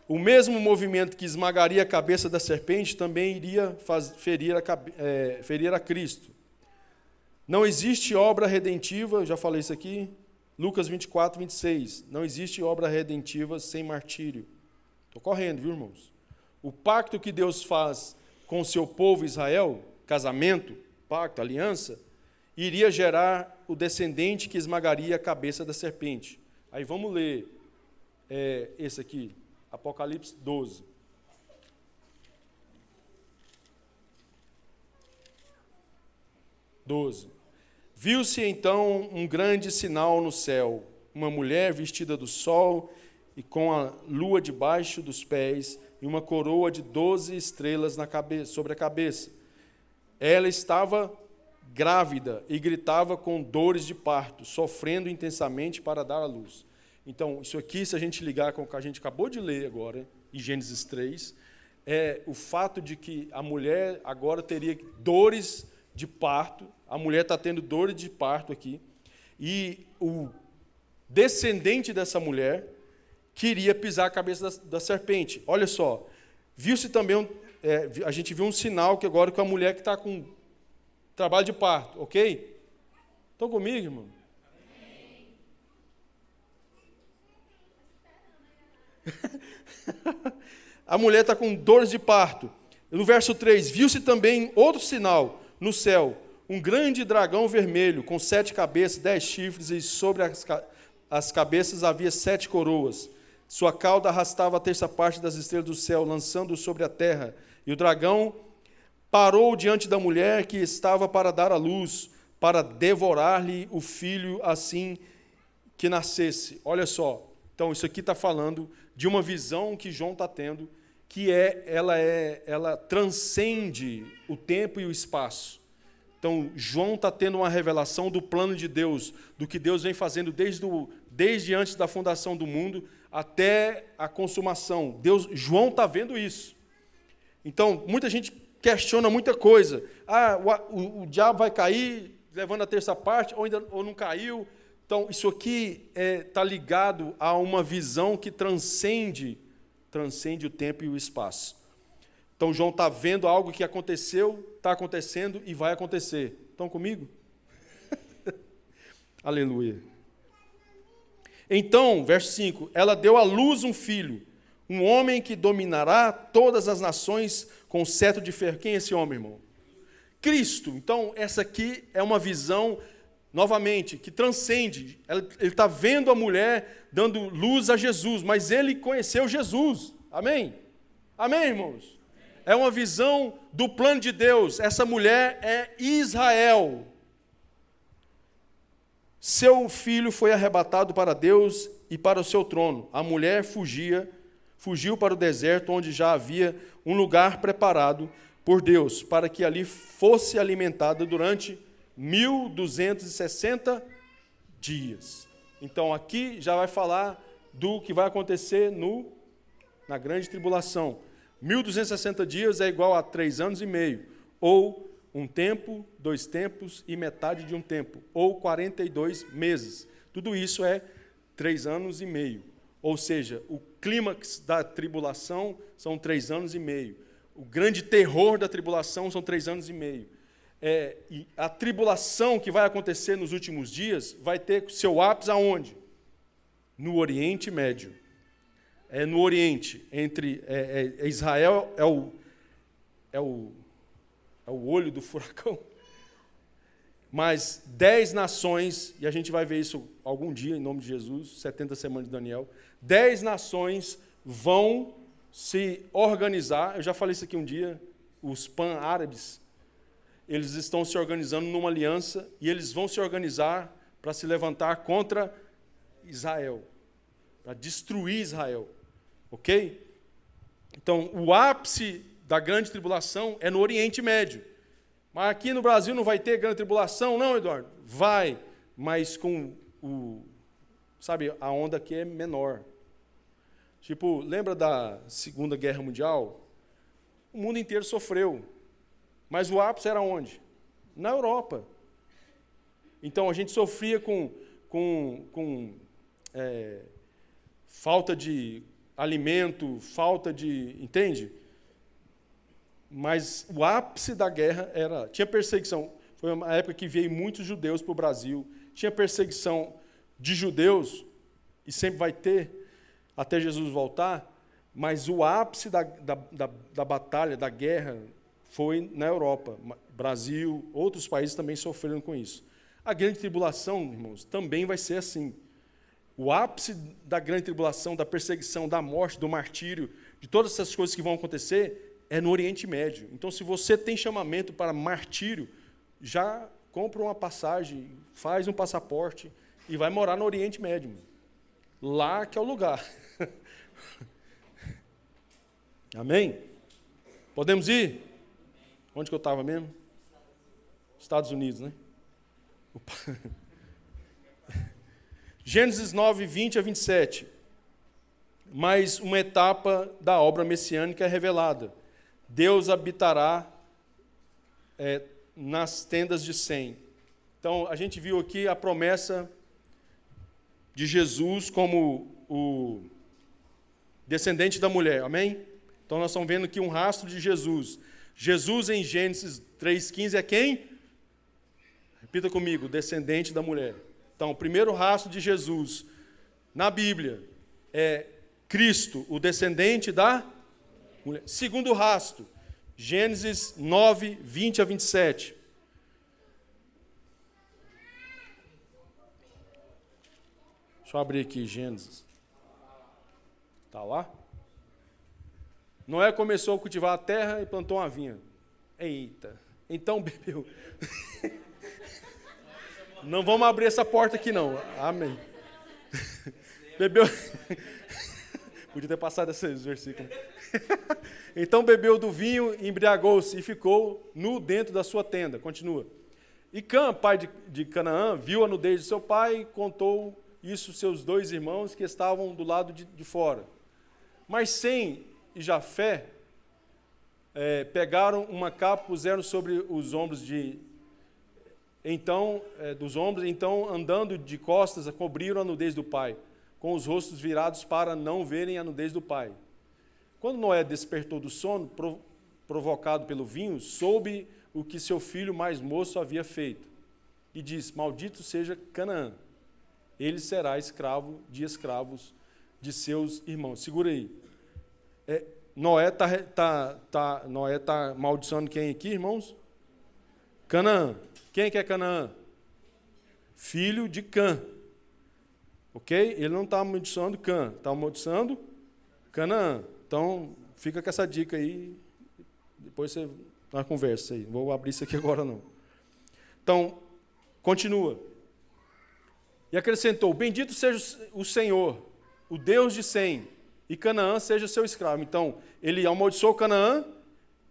O mesmo movimento que esmagaria a cabeça da serpente também iria ferir a Cristo. Não existe obra redentiva, eu já falei isso aqui, Lucas 24, 26. Não existe obra redentiva sem martírio. Estou correndo, viu, irmãos? O pacto que Deus faz com o seu povo Israel, casamento, pacto, aliança, iria gerar o descendente que esmagaria a cabeça da serpente. Aí vamos ler esse aqui, Apocalipse 12. Viu-se então um grande sinal no céu, uma mulher vestida do sol e com a lua debaixo dos pés e uma coroa de 12 estrelas sobre a cabeça. Ela estava grávida e gritava com dores de parto, sofrendo intensamente para dar à luz. Então, isso aqui, se a gente ligar com o que a gente acabou de ler agora, em Gênesis 3, é o fato de que a mulher agora teria dores de parto, a mulher está tendo dores de parto aqui, e o descendente dessa mulher queria pisar a cabeça da serpente. Olha só, viu-se também, a gente viu um sinal que agora com a mulher que está com trabalho de parto, ok? Estão comigo, irmão? A mulher está com dores de parto. No verso 3, viu-se também outro sinal no céu, um grande dragão vermelho, com 7 cabeças, 10 chifres, e sobre as cabeças havia 7 coroas. Sua cauda arrastava a terça parte das estrelas do céu, lançando-o sobre a terra. E o dragão parou diante da mulher que estava para dar à luz, para devorar-lhe o filho assim que nascesse. Olha só, então isso aqui está falando de uma visão que João está tendo, que ela transcende o tempo e o espaço. Então, João está tendo uma revelação do plano de Deus, do que Deus vem fazendo desde antes da fundação do mundo até a consumação. João está vendo isso. Então, muita gente questiona muita coisa. O diabo vai cair, levando a terça parte, ou não caiu. Então, isso aqui está ligado a uma visão que transcende o tempo e o espaço. Então, João está vendo algo que aconteceu, está acontecendo e vai acontecer. Estão comigo? Aleluia. Então, verso 5, ela deu à luz um filho, um homem que dominará todas as nações com cetro de ferro. Quem é esse homem, irmão? Cristo. Então, essa aqui é uma visão, novamente, que transcende. Ele está vendo a mulher dando luz a Jesus, mas ele conheceu Jesus. Amém? Amém, irmãos? É uma visão do plano de Deus. Essa mulher é Israel. Seu filho foi arrebatado para Deus e para o seu trono. A mulher fugiu para o deserto, onde já havia um lugar preparado por Deus, para que ali fosse alimentada durante 1260 dias. Então aqui já vai falar do que vai acontecer na grande tribulação. 1260 dias é igual a 3 anos e meio, ou um tempo, 2 tempos e metade de um tempo, ou 42 meses. Tudo isso é 3 anos e meio. Ou seja, o clímax da tribulação são 3 anos e meio. O grande terror da tribulação são 3 anos e meio. E a tribulação que vai acontecer nos últimos dias vai ter seu ápice aonde? No Oriente Médio. No Oriente, entre Israel é o olho do furacão. Mas 10 nações, e a gente vai ver isso algum dia, em nome de Jesus, 70 semanas de Daniel, 10 nações vão se organizar. Eu já falei isso aqui um dia, os pan-árabes, eles estão se organizando numa aliança, e eles vão se organizar para se levantar contra Israel, para destruir Israel. Ok? Então, o ápice da grande tribulação é no Oriente Médio. Mas aqui no Brasil não vai ter grande tribulação, não, Eduardo? Vai, mas com a onda aqui é menor. Tipo, lembra da Segunda Guerra Mundial? O mundo inteiro sofreu. Mas o ápice era onde? Na Europa. Então, a gente sofria com falta de alimento, falta de... Entende? Mas o ápice da guerra tinha perseguição. Foi uma época que veio muitos judeus para o Brasil. Tinha perseguição de judeus, e sempre vai ter, até Jesus voltar, mas o ápice da batalha, da guerra, foi na Europa. Brasil, outros países também sofreram com isso. A grande tribulação, irmãos, também vai ser assim. O ápice da grande tribulação, da perseguição, da morte, do martírio, de todas essas coisas que vão acontecer, é no Oriente Médio. Então, se você tem chamamento para martírio, já compra uma passagem, faz um passaporte e vai morar no Oriente Médio. Lá que é o lugar. Amém? Podemos ir? Onde que eu estava mesmo? Estados Unidos, né? Gênesis 9, 20 a 27. Mais uma etapa da obra messiânica é revelada. Deus habitará nas tendas de Sem. Então, a gente viu aqui a promessa de Jesus como o descendente da mulher, amém? Então, nós estamos vendo aqui um rastro de Jesus. Jesus, em Gênesis 3,15, é quem? Repita comigo, descendente da mulher. Então, o primeiro rastro de Jesus na Bíblia é Cristo, o descendente da mulher. Segundo rastro, Gênesis 9, 20 a 27. Deixa eu abrir aqui Gênesis. Está lá? Noé começou a cultivar a terra e plantou uma vinha. Eita, então bebeu. Não vamos abrir essa porta aqui não, amém. Bebeu... Podia ter passado esses versículos. Então bebeu do vinho, embriagou-se e ficou nu dentro da sua tenda. Continua. E Cã, pai de Canaã, viu a nudez de seu pai e contou isso seus 2 irmãos que estavam do lado de fora. Mas Sem e Jafé pegaram uma capa e puseram sobre os ombros dos ombros, então andando de costas, cobriram a nudez do pai, com os rostos virados para não verem a nudez do pai. Quando Noé despertou do sono, provocado pelo vinho, soube o que seu filho mais moço havia feito. E disse, maldito seja Canaã, ele será escravo de escravos de seus irmãos. Segura aí. Noé está amaldiçoando quem aqui, irmãos? Canaã. Quem que é Canaã? Filho de Cã. Ok? Ele não está amaldiçoando Cã, está amaldiçoando Canaã. Então, fica com essa dica aí, depois você na conversa aí. Não vou abrir isso aqui agora, não. Então, continua. E acrescentou, bendito seja o Senhor, o Deus de Sem, e Canaã seja seu escravo. Então, ele amaldiçoou Canaã,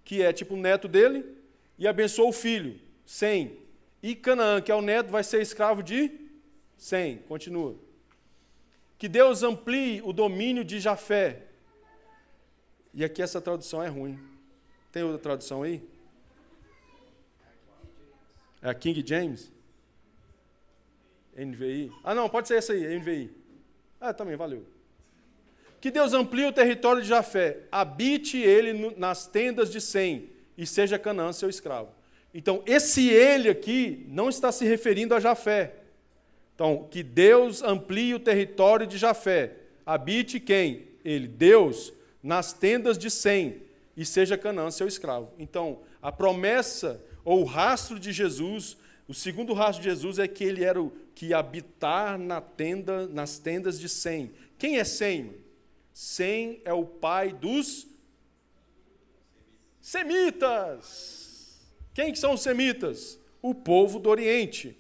que é tipo o neto dele, e abençoou o filho, Sem. E Canaã, que é o neto, vai ser escravo de Sem. Continua. Que Deus amplie o domínio de Jafé. E aqui essa tradução é ruim. Tem outra tradução aí? É a King James? NVI? Ah, não, pode ser essa aí, NVI. Ah, também, valeu. Que Deus amplie o território de Jafé, habite ele nas tendas de Sem, e seja Canaã seu escravo. Então, esse ele aqui não está se referindo a Jafé. Então, que Deus amplie o território de Jafé, habite quem? Ele, Deus, nas tendas de Sem, e seja Canaã seu escravo. Então, a promessa, ou o rastro de Jesus, o segundo rastro de Jesus é que ele era o que ia habitar nas tendas de Sem. Quem é Sem? Sem é o pai dos semitas. Quem são os semitas? O povo do Oriente,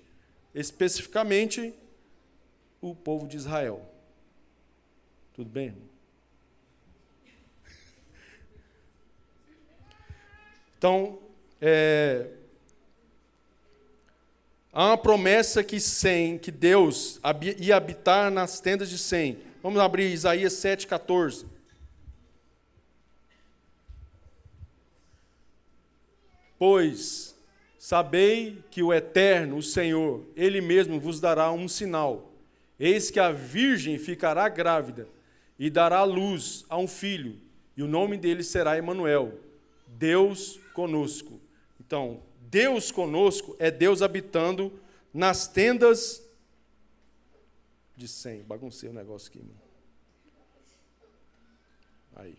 especificamente o povo de Israel. Tudo bem, irmão? Então, há uma promessa que Deus ia habitar nas tendas de Sem. Vamos abrir Isaías 7,14. Pois sabei que o Eterno, o Senhor, Ele mesmo vos dará um sinal. Eis que a virgem ficará grávida e dará à luz a um filho, e o nome dele será Emanuel, Deus conosco. Então, Deus conosco é Deus habitando nas tendas de Sem. Baguncei o negócio aqui, mano. Aí.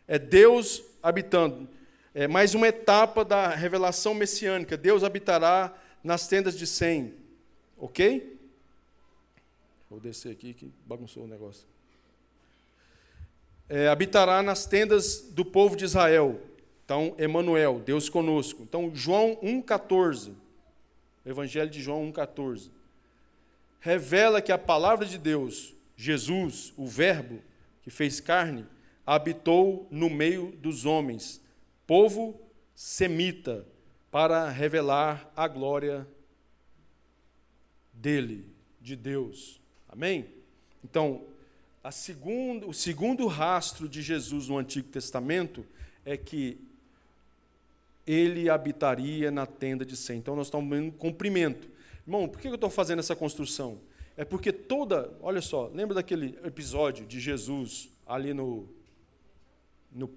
É Deus habitando. É mais uma etapa da revelação messiânica. Deus habitará nas tendas de Sem. Ok? Vou descer aqui que bagunçou o negócio. Habitará nas tendas do povo de Israel. Então, Emanuel, Deus conosco. Então, João 1,14. Evangelho de João 1,14. Revela que a palavra de Deus, Jesus, o Verbo, que fez carne, habitou no meio dos homens, povo semita, para revelar a glória dele, de Deus. Amém? Então, o segundo rastro de Jesus no Antigo Testamento é que ele habitaria na tenda de Sem. Então, nós estamos vendo cumprimento. Irmão, por que eu estou fazendo essa construção? É porque olha só, lembra daquele episódio de Jesus ali no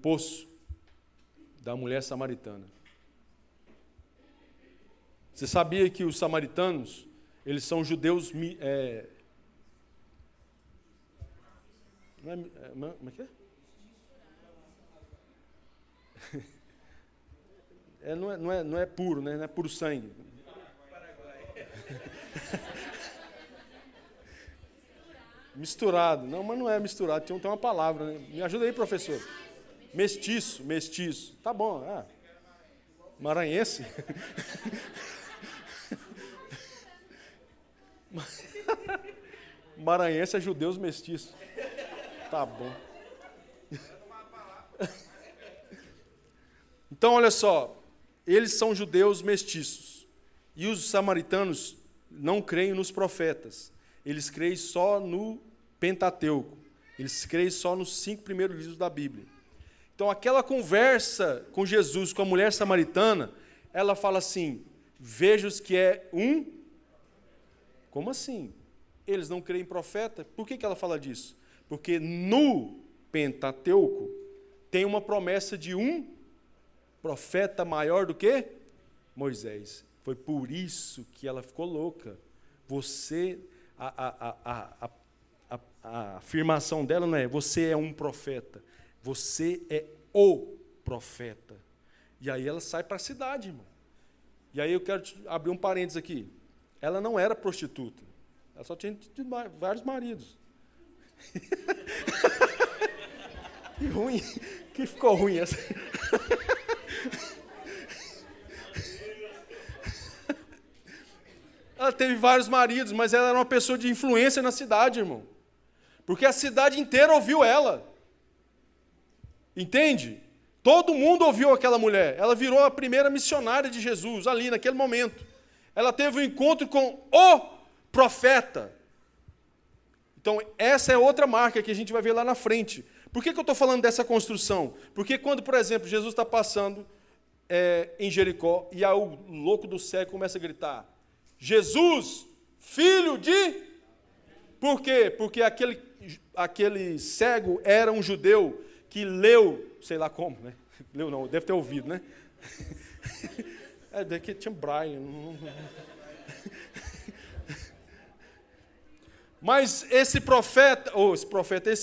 poço da mulher samaritana? Você sabia que os samaritanos, eles são judeus... como é que é? Não é puro, né? Não é puro sangue. Misturado. Não, mas não é misturado. Tem uma palavra, né? Me ajuda aí, professor. Mestiço. Tá bom. Maranhense? Maranhense é judeus mestiços. Tá bom. Então, olha só. Eles são judeus mestiços. E os samaritanos não creem nos profetas. Eles creem só no Pentateuco. Eles creem só nos 5 primeiros livros da Bíblia. Então, aquela conversa com Jesus, com a mulher samaritana, ela fala assim, vejo que é um... Como assim? Eles não creem em profeta? Por que ela fala disso? Porque no Pentateuco tem uma promessa de um profeta maior do que Moisés. Foi por isso que ela ficou louca. A afirmação dela não é você é um profeta, você é o profeta. E aí ela sai para a cidade, irmão. E aí eu quero abrir um parênteses aqui. Ela não era prostituta. Ela só tinha tido vários maridos. Que ruim. Que ficou ruim essa. Ela teve vários maridos, mas ela era uma pessoa de influência na cidade, irmão. Porque a cidade inteira ouviu ela. Entende? Todo mundo ouviu aquela mulher. Ela virou a primeira missionária de Jesus ali, naquele momento. ela teve um encontro com o profeta. Então, essa é outra marca que a gente vai ver lá na frente. Por que eu estou falando dessa construção? Porque quando, por exemplo, Jesus está passando em Jericó, e aí o louco do cego começa a gritar, Jesus, filho de... Por quê? Porque aquele cego era um judeu que leu, sei lá como, né? Leu não, deve ter ouvido, né? Daqui tinha braille. Mas esse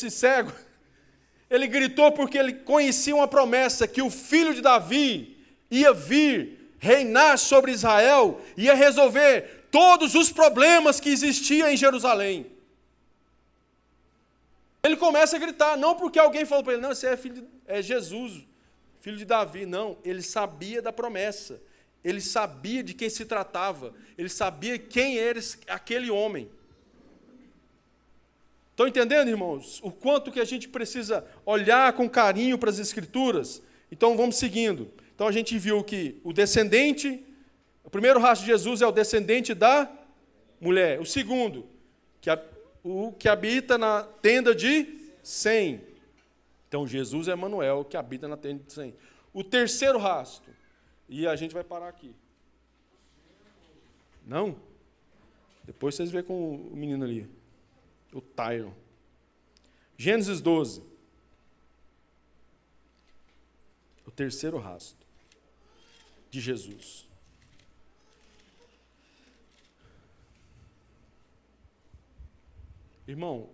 cego, ele gritou porque ele conhecia uma promessa que o filho de Davi ia vir, reinar sobre Israel, ia resolver todos os problemas que existiam em Jerusalém. Ele começa a gritar, não porque alguém falou para ele, não, você é Jesus, filho de Davi. Não, ele sabia da promessa, ele sabia de quem se tratava, ele sabia quem era aquele homem. Estão entendendo, irmãos? O quanto que a gente precisa olhar com carinho para as Escrituras? Então, vamos seguindo. Então, a gente viu que o primeiro rastro de Jesus é o descendente da mulher. O segundo, o que habita na tenda de Sem. Então, Jesus é Emanuel, que habita na tenda de Sem. O terceiro rastro, e a gente vai parar aqui. Não? Depois vocês veem com o menino ali. O Tyron. Gênesis 12. O terceiro rastro de Jesus. Irmão,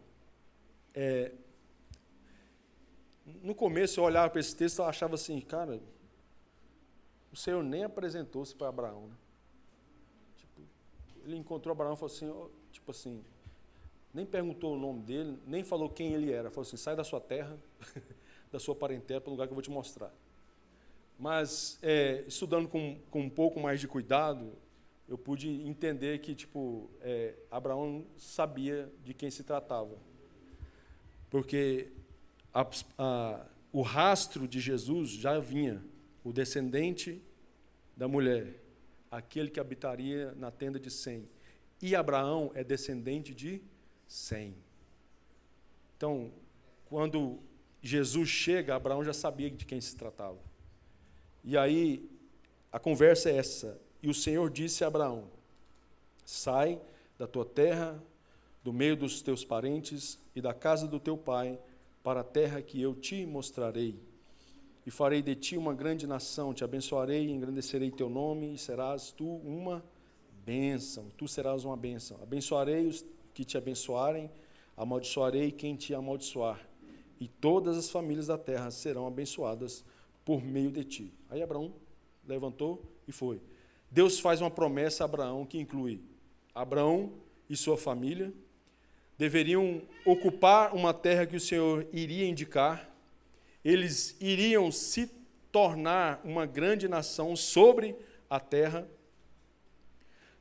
no começo eu olhava para esse texto e achava assim, cara, o Senhor nem apresentou-se para Abraão. Né? Ele encontrou Abraão e falou assim, nem perguntou o nome dele, nem falou quem ele era. Falou assim, sai da sua terra, da sua parentela, para o lugar que eu vou te mostrar. Mas, estudando com um pouco mais de cuidado, eu pude entender que, Abraão sabia de quem se tratava. Porque o rastro de Jesus já vinha, o descendente da mulher, aquele que habitaria na tenda de Sem. E Abraão é descendente de Sem. Então, quando Jesus chega, Abraão já sabia de quem se tratava. E aí, a conversa é essa. E o Senhor disse a Abraão, sai da tua terra, do meio dos teus parentes e da casa do teu pai, para a terra que eu te mostrarei. E farei de ti uma grande nação, te abençoarei, engrandecerei teu nome, e serás tu uma bênção. Tu serás uma bênção. Abençoarei os que te abençoarem, amaldiçoarei quem te amaldiçoar. E todas as famílias da terra serão abençoadas por meio de ti. Aí Abraão levantou e foi. Deus faz uma promessa a Abraão que inclui Abraão e sua família, deveriam ocupar uma terra que o Senhor iria indicar, eles iriam se tornar uma grande nação sobre a terra,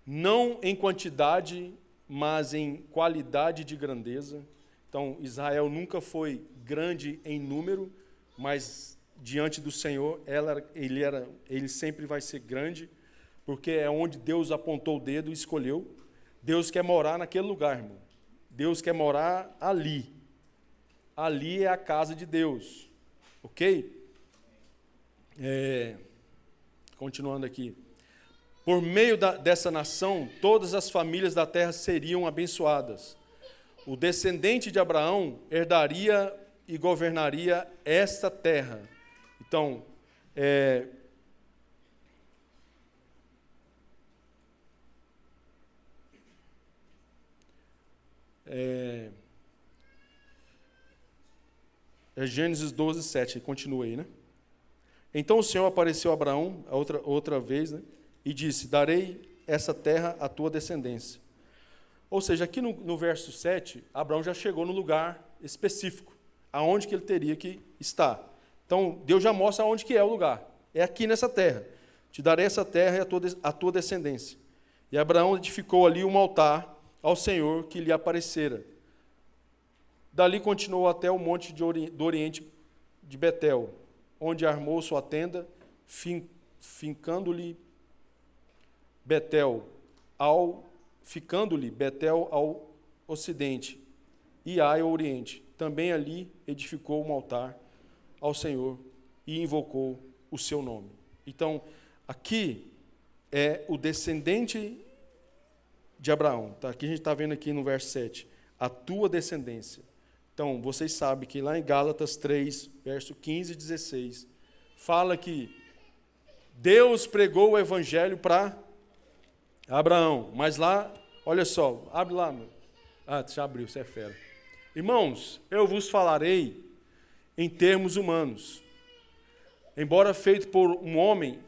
não em quantidade, mas em qualidade de grandeza. Então, Israel nunca foi grande em número, mas diante do Senhor, ele sempre vai ser grande, porque é onde Deus apontou o dedo e escolheu. Deus quer morar naquele lugar, irmão. Deus quer morar ali. Ali é a casa de Deus. Ok? Continuando aqui. Por meio dessa nação, todas as famílias da terra seriam abençoadas. O descendente de Abraão herdaria e governaria esta terra. Então, Gênesis 12, 7, continua aí, né? Então o Senhor apareceu a Abraão, outra vez, né? E disse, darei essa terra à tua descendência. Ou seja, aqui no verso 7, Abraão já chegou no lugar específico, aonde que ele teria que estar. Então, Deus já mostra aonde que é o lugar. É aqui nessa terra. Te darei essa terra e a tua descendência. E Abraão edificou ali um altar ao Senhor que lhe aparecera. Dali continuou até o monte do oriente de Betel, onde armou sua tenda, fincando-lhe Betel, ficando-lhe Betel ao ocidente e Ai ao oriente. Também ali edificou um altar ao Senhor e invocou o seu nome. Então, aqui é o descendente de Abraão. Tá? Aqui a gente está vendo aqui no verso 7, a tua descendência. Então, vocês sabem que lá em Gálatas 3, verso 15 e 16, fala que Deus pregou o evangelho para Abraão. Mas lá, olha só, abre lá, meu. Ah, já abriu, você é fera. Irmãos, eu vos falarei em termos humanos. Embora feito por um homem,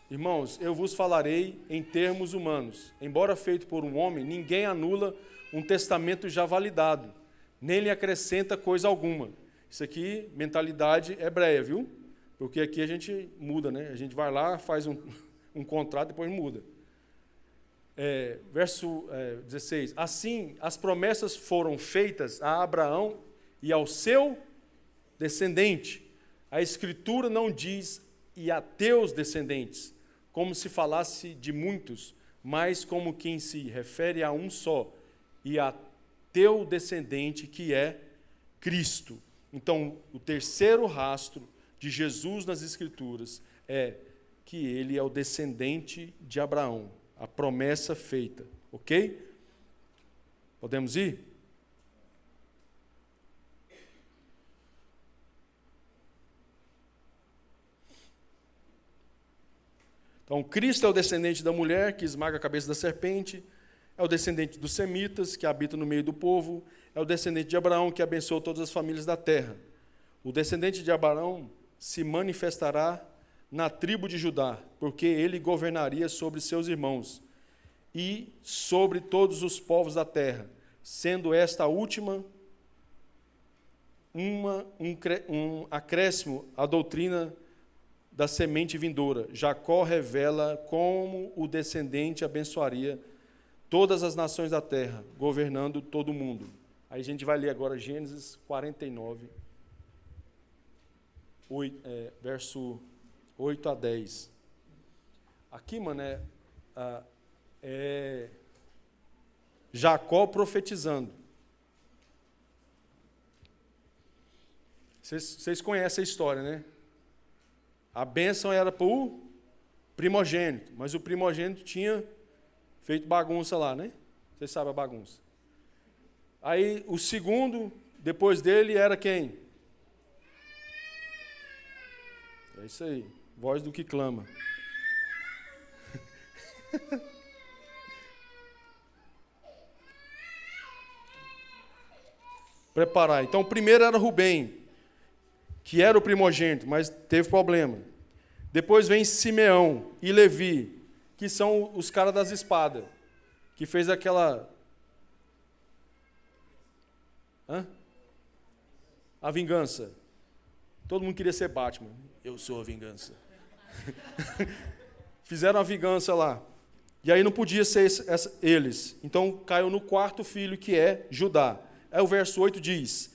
irmãos, eu vos falarei em termos humanos. Embora feito por um homem, ninguém anula um testamento já validado, nem lhe acrescenta coisa alguma. Isso aqui, mentalidade hebreia, viu? Porque aqui a gente muda, né? A gente vai lá, faz um contrato, depois muda. Verso 16. Assim, as promessas foram feitas a Abraão e ao seu descendente. A Escritura não diz e a teus descendentes, como se falasse de muitos, mas como quem se refere a um só, e a teu descendente, que é Cristo. Então, o terceiro rastro de Jesus nas Escrituras é que ele é o descendente de Abraão, a promessa feita, ok? Podemos ir? Então, Cristo é o descendente da mulher que esmaga a cabeça da serpente, é o descendente dos semitas, que habita no meio do povo, é o descendente de Abraão, que abençoou todas as famílias da terra. O descendente de Abraão se manifestará na tribo de Judá, porque ele governaria sobre seus irmãos e sobre todos os povos da terra, sendo esta última um acréscimo à doutrina da semente vindoura. Jacó revela como o descendente abençoaria todas as nações da terra, governando todo o mundo. Aí a gente vai ler agora Gênesis 49, verso 8 a 10. Aqui, mano, é Jacó profetizando. Vocês conhecem a história, né? A bênção era para o primogênito, mas o primogênito tinha feito bagunça lá, né? Vocês sabem a bagunça. Aí o segundo, depois dele, era quem? É isso aí, voz do que clama. Preparar. Então, o primeiro era Rubem, que era o primogênito, mas teve problema. Depois vem Simeão e Levi, que são os caras das espadas, que fez aquela... A vingança. Todo mundo queria ser Batman. Eu sou a vingança. Fizeram a vingança lá. E aí não podia ser eles. Então caiu no quarto filho, que é Judá. Aí o verso 8 diz: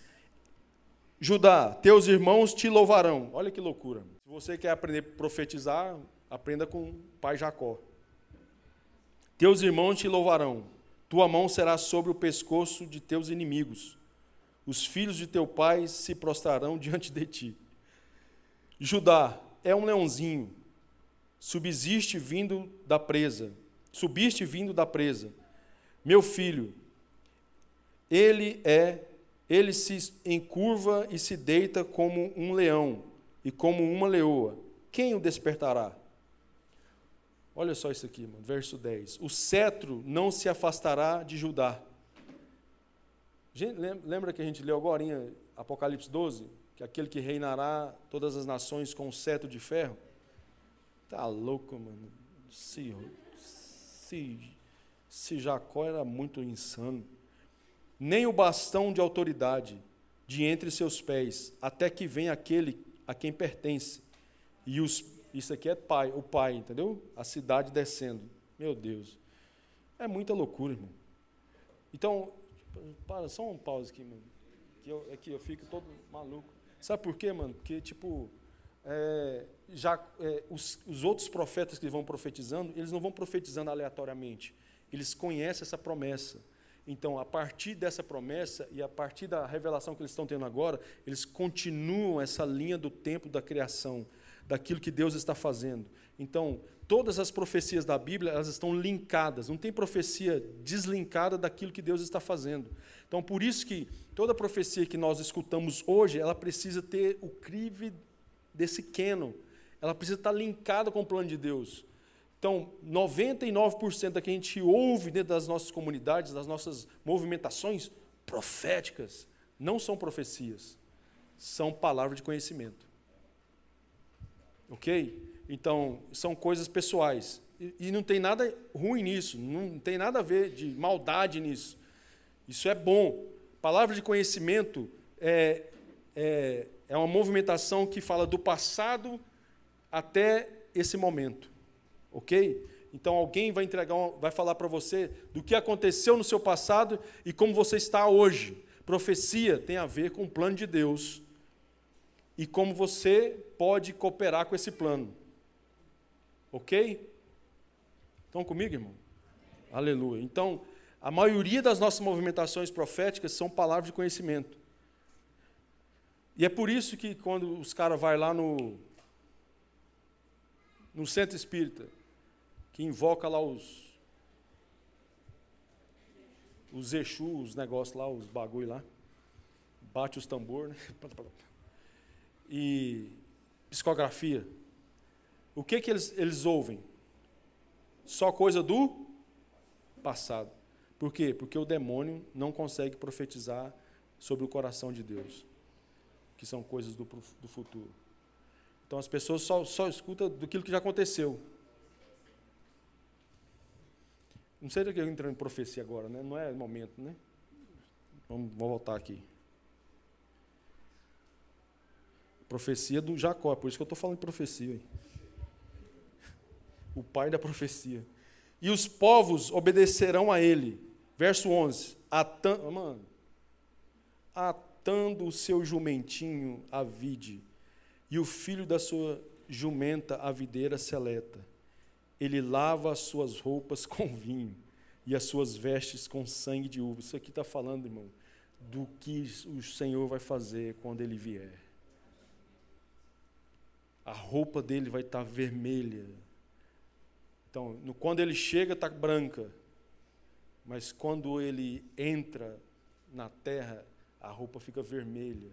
Judá, teus irmãos te louvarão. Olha que loucura. Se você quer aprender a profetizar, aprenda com o pai Jacó. Teus irmãos te louvarão. Tua mão será sobre o pescoço de teus inimigos. Os filhos de teu pai se prostrarão diante de ti. Judá é um leãozinho. Subiste vindo da presa. Meu filho, ele se encurva e se deita como um leão e como uma leoa. Quem o despertará? Olha só isso aqui, mano, verso 10. O cetro não se afastará de Judá. Lembra que a gente leu agora em Apocalipse 12? Que aquele que reinará todas as nações com o cetro de ferro? Tá louco, mano. Se Jacó era muito insano. Nem o bastão de autoridade de entre seus pés, até que venha aquele a quem pertence. E isso aqui é o pai, entendeu? A cidade descendo. Meu Deus. É muita loucura, irmão. Então, para, só um pause aqui, mano. Que eu fico todo maluco. Sabe por quê, mano? Porque, tipo, os outros profetas que vão profetizando, eles não vão profetizando aleatoriamente. Eles conhecem essa promessa. Então, a partir dessa promessa e a partir da revelação que eles estão tendo agora, eles continuam essa linha do tempo da criação, daquilo que Deus está fazendo. Então, todas as profecias da Bíblia, elas estão linkadas. Não tem profecia deslinkada daquilo que Deus está fazendo. Então, por isso que toda profecia que nós escutamos hoje, ela precisa ter o crivo desse canon. Ela precisa estar linkada com o plano de Deus. Então, 99% da que a gente ouve dentro das nossas comunidades, das nossas movimentações proféticas, não são profecias, são palavras de conhecimento. Ok? Então, são coisas pessoais. E não tem nada ruim nisso, não tem nada a ver de maldade nisso. Isso é bom. Palavra de conhecimento é uma movimentação que fala do passado até esse momento. Ok? Então alguém vai vai falar para você do que aconteceu no seu passado e como você está hoje. Profecia tem a ver com o plano de Deus e como você pode cooperar com esse plano. Ok? Estão comigo, irmão? Aleluia. Então, a maioria das nossas movimentações proféticas são palavras de conhecimento. E é por isso que quando os caras vão lá no centro espírita, que invoca lá os Exus, os negócios lá, os bagulho lá, bate os tambor, né? E psicografia. O que eles ouvem? Só coisa do passado. Por quê? Porque o demônio não consegue profetizar sobre o coração de Deus, que são coisas do futuro. Então as pessoas só escutam daquilo que já aconteceu. Não sei do que eu entro em profecia agora, né? Não é momento, né? Vamos voltar aqui. Profecia do Jacó, por isso que eu estou falando de profecia. Hein? O pai da profecia. E os povos obedecerão a ele. Verso 11. Atando o seu jumentinho à vide, e o filho da sua jumenta à videira seleta. Ele lava as suas roupas com vinho e as suas vestes com sangue de uva. Isso aqui está falando, irmão, do que o Senhor vai fazer quando Ele vier. A roupa dele vai estar vermelha. Então, quando Ele chega, está branca. Mas quando Ele entra na terra, a roupa fica vermelha.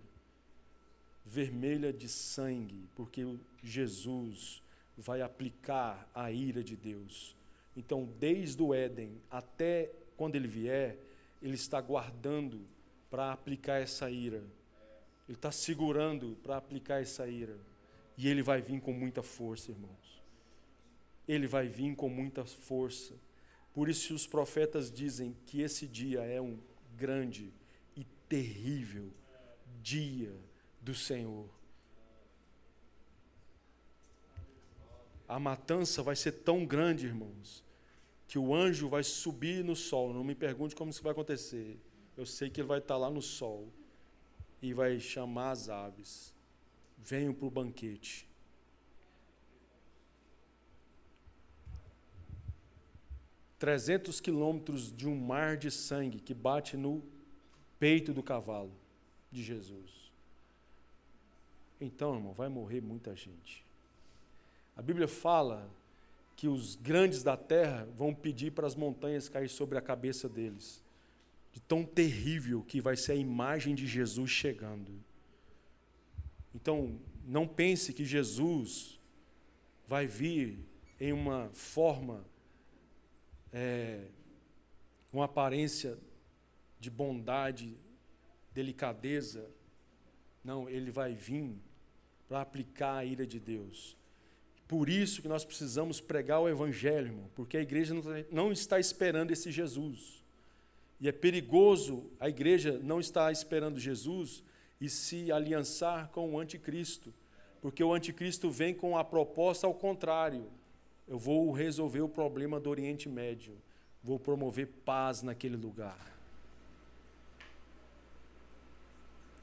Vermelha de sangue, porque Jesus vai aplicar a ira de Deus. Então, desde o Éden até quando Ele vier, Ele está guardando para aplicar essa ira. Ele está segurando para aplicar essa ira. E Ele vai vir com muita força, irmãos. Ele vai vir com muita força. Por isso os profetas dizem que esse dia é um grande e terrível dia do Senhor. A matança vai ser tão grande, irmãos, que o anjo vai subir no sol. Não me pergunte como isso vai acontecer. Eu sei que ele vai estar lá no sol e vai chamar as aves. Venham para o banquete. ...300 quilômetros de um mar de sangue que bate no peito do cavalo de Jesus. Então, irmão, vai morrer muita gente. A Bíblia fala que os grandes da terra vão pedir para as montanhas cair sobre a cabeça deles. De tão terrível que vai ser a imagem de Jesus chegando. Então, não pense que Jesus vai vir em uma forma, uma aparência de bondade, delicadeza. Não, Ele vai vir para aplicar a ira de Deus. Por isso que nós precisamos pregar o Evangelho, irmão, porque a igreja não está esperando esse Jesus. E é perigoso a igreja não estar esperando Jesus e se aliançar com o anticristo, porque o anticristo vem com a proposta ao contrário. Eu vou resolver o problema do Oriente Médio, vou promover paz naquele lugar.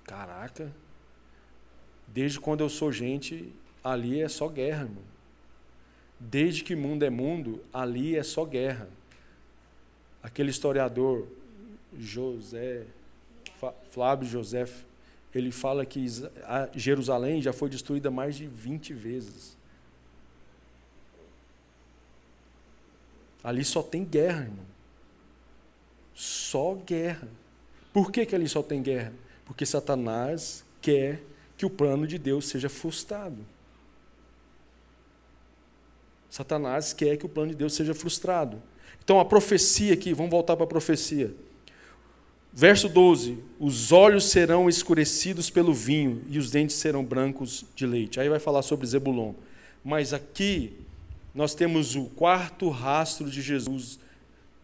Caraca, desde quando eu sou gente, ali é só guerra, irmão. Desde que mundo é mundo, ali é só guerra. Aquele historiador, Flávio José, ele fala que Jerusalém já foi destruída mais de 20 vezes. Ali só tem guerra, irmão. Só guerra. Por que ali só tem guerra? Porque Satanás quer que o plano de Deus seja frustrado. Satanás quer que o plano de Deus seja frustrado. Então a profecia aqui, vamos voltar para a profecia. Verso 12, os olhos serão escurecidos pelo vinho e os dentes serão brancos de leite. Aí vai falar sobre Zebulon. Mas aqui nós temos o quarto rastro de Jesus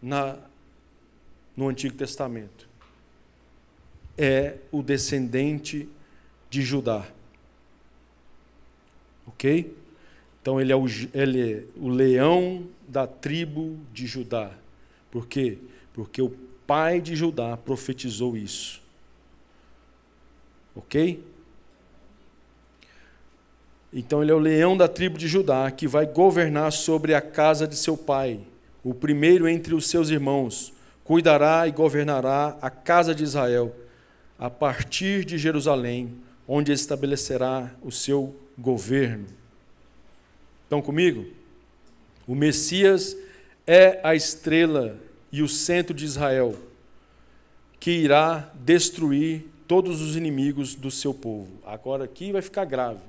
no Antigo Testamento. É o descendente de Judá. Ok? Então ele é o leão da tribo de Judá. Por quê? Porque o pai de Judá profetizou isso. Ok? Então ele é o leão da tribo de Judá, que vai governar sobre a casa de seu pai, o primeiro entre os seus irmãos. Cuidará e governará a casa de Israel, a partir de Jerusalém, onde estabelecerá o seu governo. Estão comigo? O Messias é a estrela e o centro de Israel, que irá destruir todos os inimigos do seu povo. Agora aqui vai ficar grave,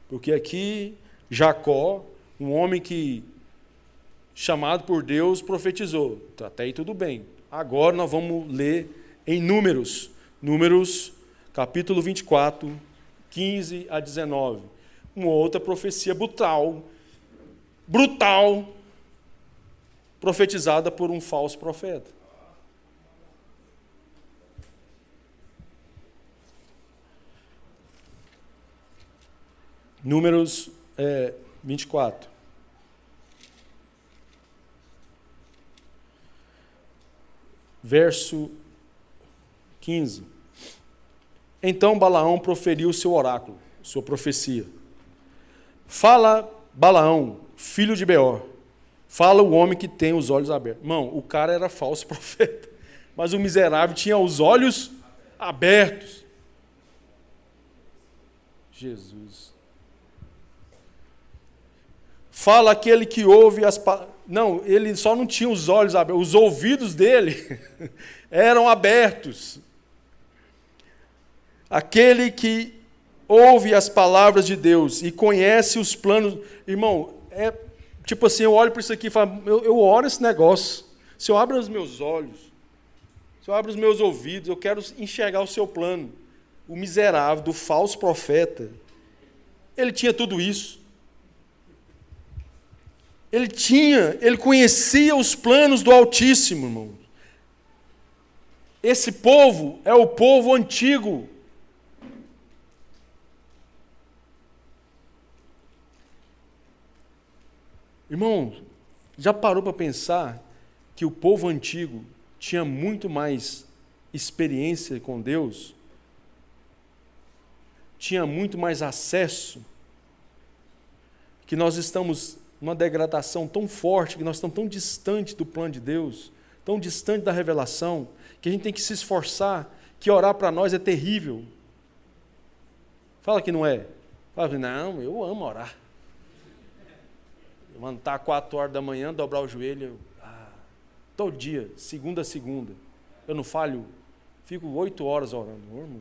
porque aqui Jacó, um homem que, chamado por Deus, profetizou. Até aí tudo bem. Agora nós vamos ler em Números, capítulo 24, 15 a 19. Uma outra profecia brutal, profetizada por um falso profeta. Números 24. Verso 15. Então Balaão proferiu o seu oráculo, sua profecia. Fala, Balaão, filho de Beor, fala o homem que tem os olhos abertos. Irmão, o cara era falso profeta, mas o miserável tinha os olhos abertos. Jesus. Fala aquele que ouve as palavras. Não, ele só não tinha os olhos abertos, os ouvidos dele eram abertos. Aquele que ouve as palavras de Deus e conhece os planos. Irmão, é tipo assim, eu olho para isso aqui e falo, eu oro esse negócio. Se eu abro os meus olhos, se eu abro os meus ouvidos, eu quero enxergar o seu plano. O miserável do falso profeta, ele tinha tudo isso. Ele conhecia os planos do Altíssimo, irmão. Esse povo é o povo antigo. Irmão, já parou para pensar que o povo antigo tinha muito mais experiência com Deus? Tinha muito mais acesso? Que nós estamos numa degradação tão forte, que nós estamos tão distantes do plano de Deus, tão distante da revelação, que a gente tem que se esforçar, que orar para nós é terrível. Fala que não é. Fala, não, eu amo orar. Levantar 4 horas da manhã, dobrar o joelho, todo dia, segunda a segunda. Eu não falho, fico 8 horas orando. Irmão,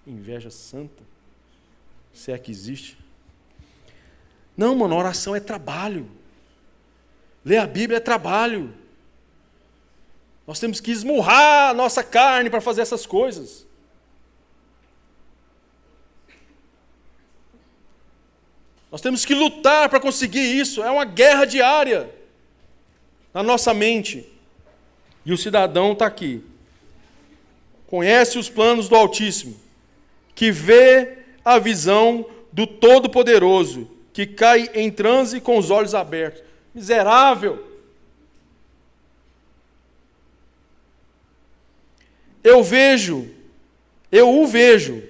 inveja santa, se é que existe. Não, mano, oração é trabalho. Ler a Bíblia é trabalho. Nós temos que esmurrar a nossa carne para fazer essas coisas. Nós temos que lutar para conseguir isso. É uma guerra diária na nossa mente. E o cidadão está aqui. Conhece os planos do Altíssimo, que vê a visão do Todo-Poderoso, que cai em transe com os olhos abertos. Miserável! Eu o vejo,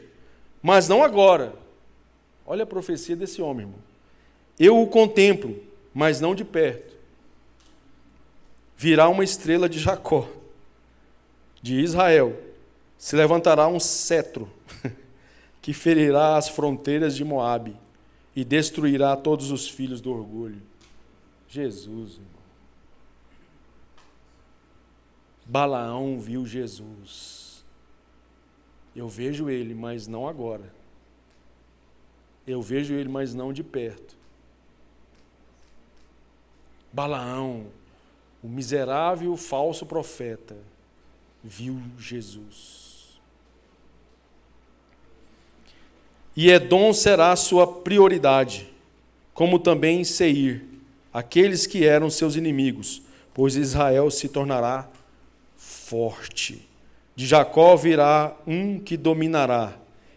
mas não agora. Olha a profecia desse homem, irmão. Eu o contemplo, mas não de perto. Virá uma estrela de Jacó, de Israel. Se levantará um cetro que ferirá as fronteiras de Moabe e destruirá todos os filhos do orgulho. Jesus, irmão. Balaão viu Jesus. Eu vejo ele, mas não agora. Eu vejo ele, mas não de perto. Balaão, o miserável falso profeta, viu Jesus. E Edom será sua prioridade, como também Seir, aqueles que eram seus inimigos, pois Israel se tornará forte. De Jacó virá um que dominará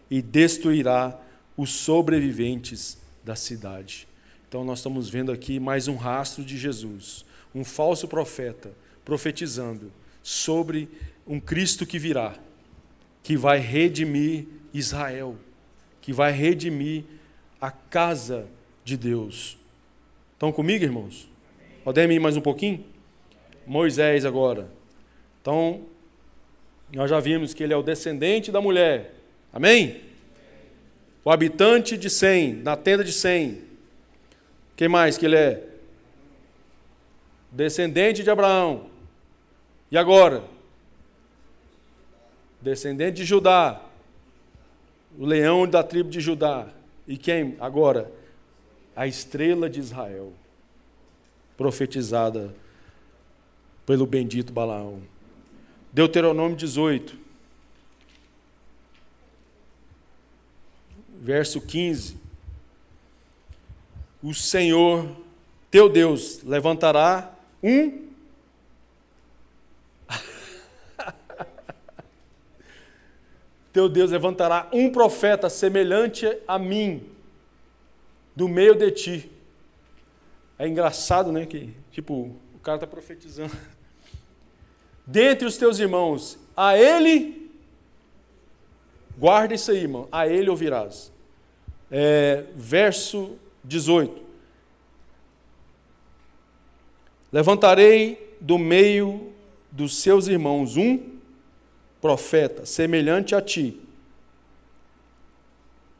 e destruirá os sobreviventes da cidade. Então nós estamos vendo aqui mais um rastro de Jesus, um falso profeta profetizando sobre um Cristo que virá, que vai redimir Israel, que vai redimir a casa de Deus. Estão comigo, irmãos? Podemos ir mais um pouquinho? Moisés agora. Então, nós já vimos que ele é o descendente da mulher. Amém? O habitante de Sem, na tenda de Sem. Quem mais que ele é? Descendente de Abraão. E agora? Descendente de Judá. O leão da tribo de Judá. E quem? Agora? A estrela de Israel. Profetizada pelo bendito Balaão. Deuteronômio 18. Verso 15. O Senhor, teu Deus, levantará um teu Deus levantará um profeta semelhante a mim, do meio de ti. É engraçado, né? Que, tipo, o cara está profetizando. Dentre os teus irmãos, a ele, guarda isso aí, irmão, a ele ouvirás. Verso 18. Levantarei do meio dos seus irmãos um profeta, semelhante a ti,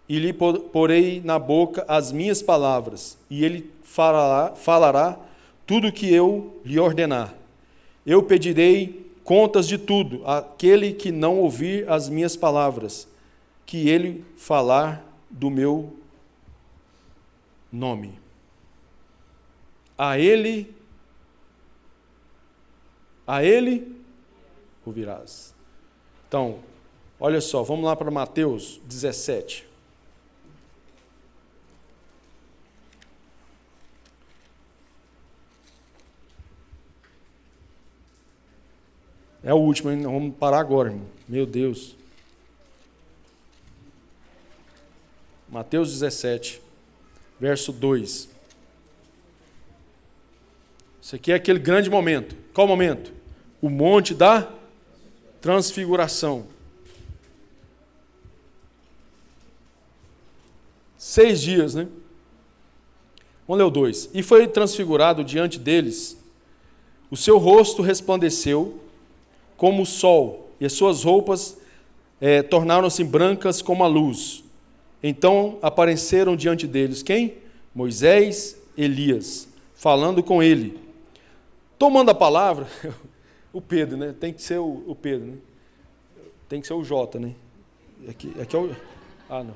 e lhe porei na boca as minhas palavras, e ele falará tudo o que eu lhe ordenar. Eu pedirei contas de tudo, aquele que não ouvir as minhas palavras, que ele falar do meu nome. A ele ouvirás. Então, olha só, vamos lá para Mateus 17. É o último, hein? Vamos parar agora, irmão. Meu Deus. Mateus 17, verso 2. Isso aqui é aquele grande momento. Qual momento? O monte da transfiguração. 6 dias, né? Vamos ler o 2. E foi transfigurado diante deles. O seu rosto resplandeceu como o sol, e as suas roupas tornaram-se brancas como a luz. Então apareceram diante deles quem? Moisés, Elias, falando com ele. Tomando a palavra, o Pedro, né? Tem que ser o Pedro, né? Tem que ser o Jota, né? Aqui é o... Ah, não.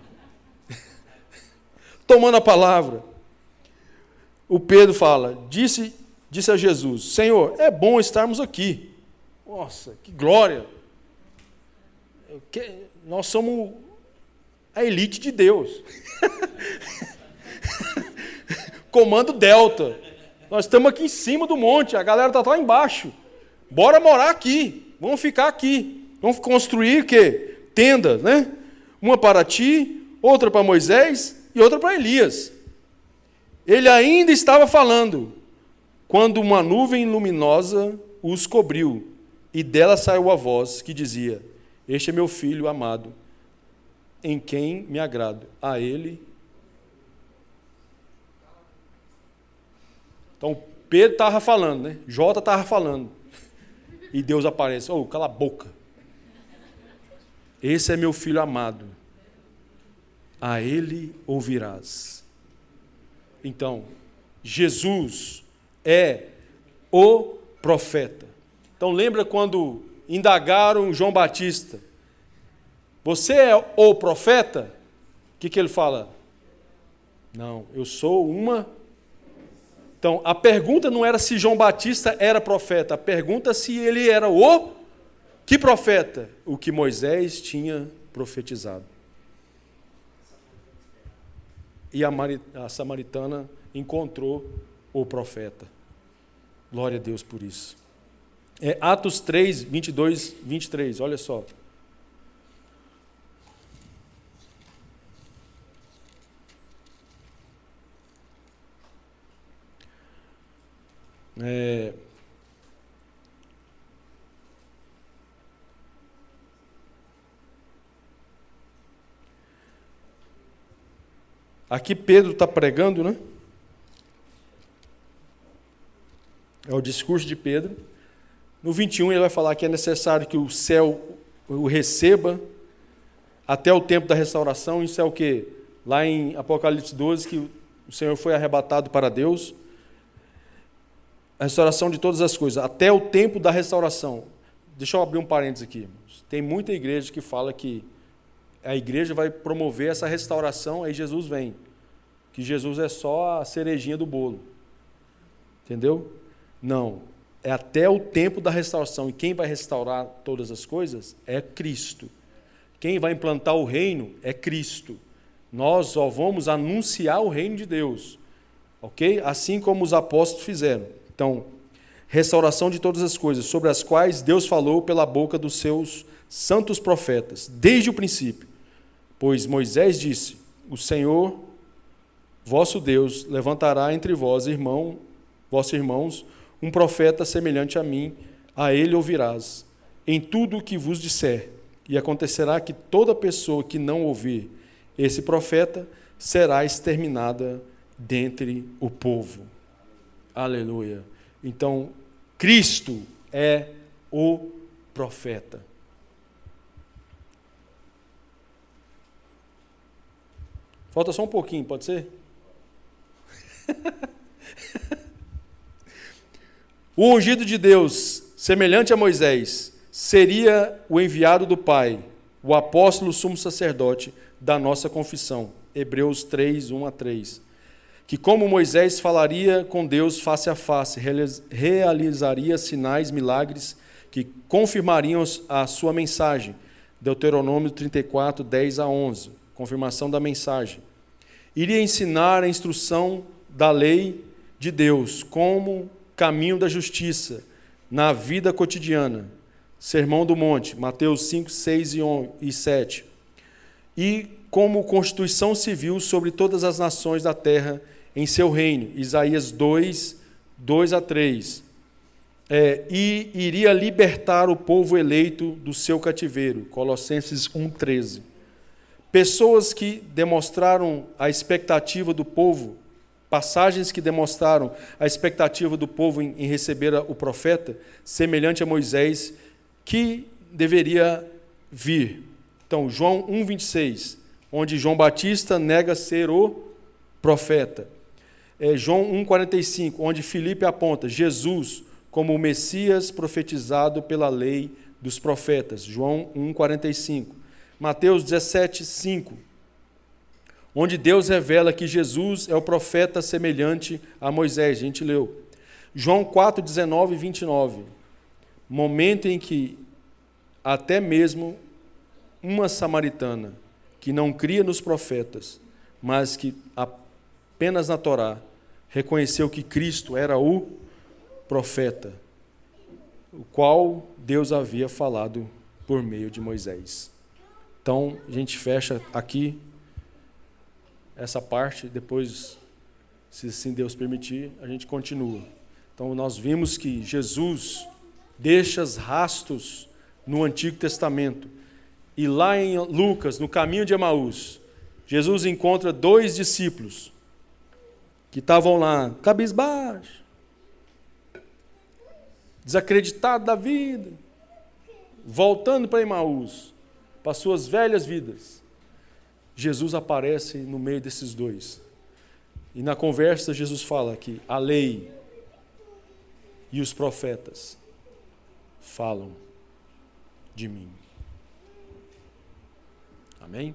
Tomando a palavra, o Pedro fala, disse a Jesus, Senhor, é bom estarmos aqui. Nossa, que glória! Nós somos a elite de Deus. Comando Delta. Nós estamos aqui em cima do monte, a galera está lá embaixo. Bora morar aqui, vamos ficar aqui. Vamos construir o quê? Tendas, né? Uma para ti, outra para Moisés e outra para Elias. Ele ainda estava falando, quando uma nuvem luminosa os cobriu, e dela saiu a voz que dizia, este é meu filho amado, em quem me agrado, a ele Então, Pedro estava falando, né? Jota estava falando. E Deus aparece. Ô, cala a boca. Esse é meu filho amado. A ele ouvirás. Então, Jesus é o profeta. Então, lembra quando indagaram João Batista? Você é o profeta? O que ele fala? Não, eu sou uma... Então, a pergunta não era se João Batista era profeta, a pergunta é se ele era o que profeta? O que Moisés tinha profetizado. E a samaritana encontrou o profeta. Glória a Deus por isso. Atos 3, 22, 23, olha só. Aqui Pedro está pregando, né? É o discurso de Pedro. No 21 ele vai falar que é necessário que o céu o receba até o tempo da restauração. Isso é o quê? Lá em Apocalipse 12, que o Senhor foi arrebatado para Deus. A restauração de todas as coisas, até o tempo da restauração. Deixa eu abrir um parênteses aqui, irmãos. Tem muita igreja que fala que a igreja vai promover essa restauração, aí Jesus vem. Que Jesus é só a cerejinha do bolo. Entendeu? Não. É até o tempo da restauração. E quem vai restaurar todas as coisas é Cristo. Quem vai implantar o reino é Cristo. Nós só vamos anunciar o reino de Deus. Ok? Assim como os apóstolos fizeram. Então, restauração de todas as coisas, sobre as quais Deus falou pela boca dos seus santos profetas, desde o princípio. Pois Moisés disse, o Senhor, vosso Deus, levantará entre vós, vossos irmãos, um profeta semelhante a mim, a ele ouvirás, em tudo o que vos disser. E acontecerá que toda pessoa que não ouvir esse profeta será exterminada dentre o povo. Aleluia. Então, Cristo é o profeta. Falta só um pouquinho, pode ser? O ungido de Deus, semelhante a Moisés, seria o enviado do Pai, o apóstolo sumo sacerdote da nossa confissão. Hebreus 3, 1 a 3. Que como Moisés falaria com Deus face a face, realizaria sinais, milagres, que confirmariam a sua mensagem. Deuteronômio 34, 10 a 11, confirmação da mensagem. Iria ensinar a instrução da lei de Deus, como caminho da justiça, na vida cotidiana. Sermão do Monte, Mateus 5, 6 e 7. E como constituição civil sobre todas as nações da terra, em seu reino, Isaías 2, 2 a 3. E iria libertar o povo eleito do seu cativeiro, Colossenses 1, 13. Pessoas que demonstraram a expectativa do povo, passagens que demonstraram a expectativa do povo em receber o profeta, semelhante a Moisés, que deveria vir. Então, João 1, 26, onde João Batista nega ser o profeta. João 1,45, onde Filipe aponta Jesus como o Messias profetizado pela lei dos profetas. João 1,45. Mateus 17, 5, onde Deus revela que Jesus é o profeta semelhante a Moisés. A gente leu. João 4, 19 e 29. Momento em que até mesmo uma samaritana que não cria nos profetas, mas que apenas na Torá, reconheceu que Cristo era o profeta, o qual Deus havia falado por meio de Moisés. Então, a gente fecha aqui essa parte, depois, se assim Deus permitir, a gente continua. Então, nós vimos que Jesus deixa rastros no Antigo Testamento. E lá em Lucas, no caminho de Emaús, Jesus encontra 2 discípulos que estavam lá, cabisbaixo, desacreditado da vida, voltando para Emaús, para suas velhas vidas, Jesus aparece no meio desses dois. E na conversa Jesus fala que a lei e os profetas falam de mim. Amém?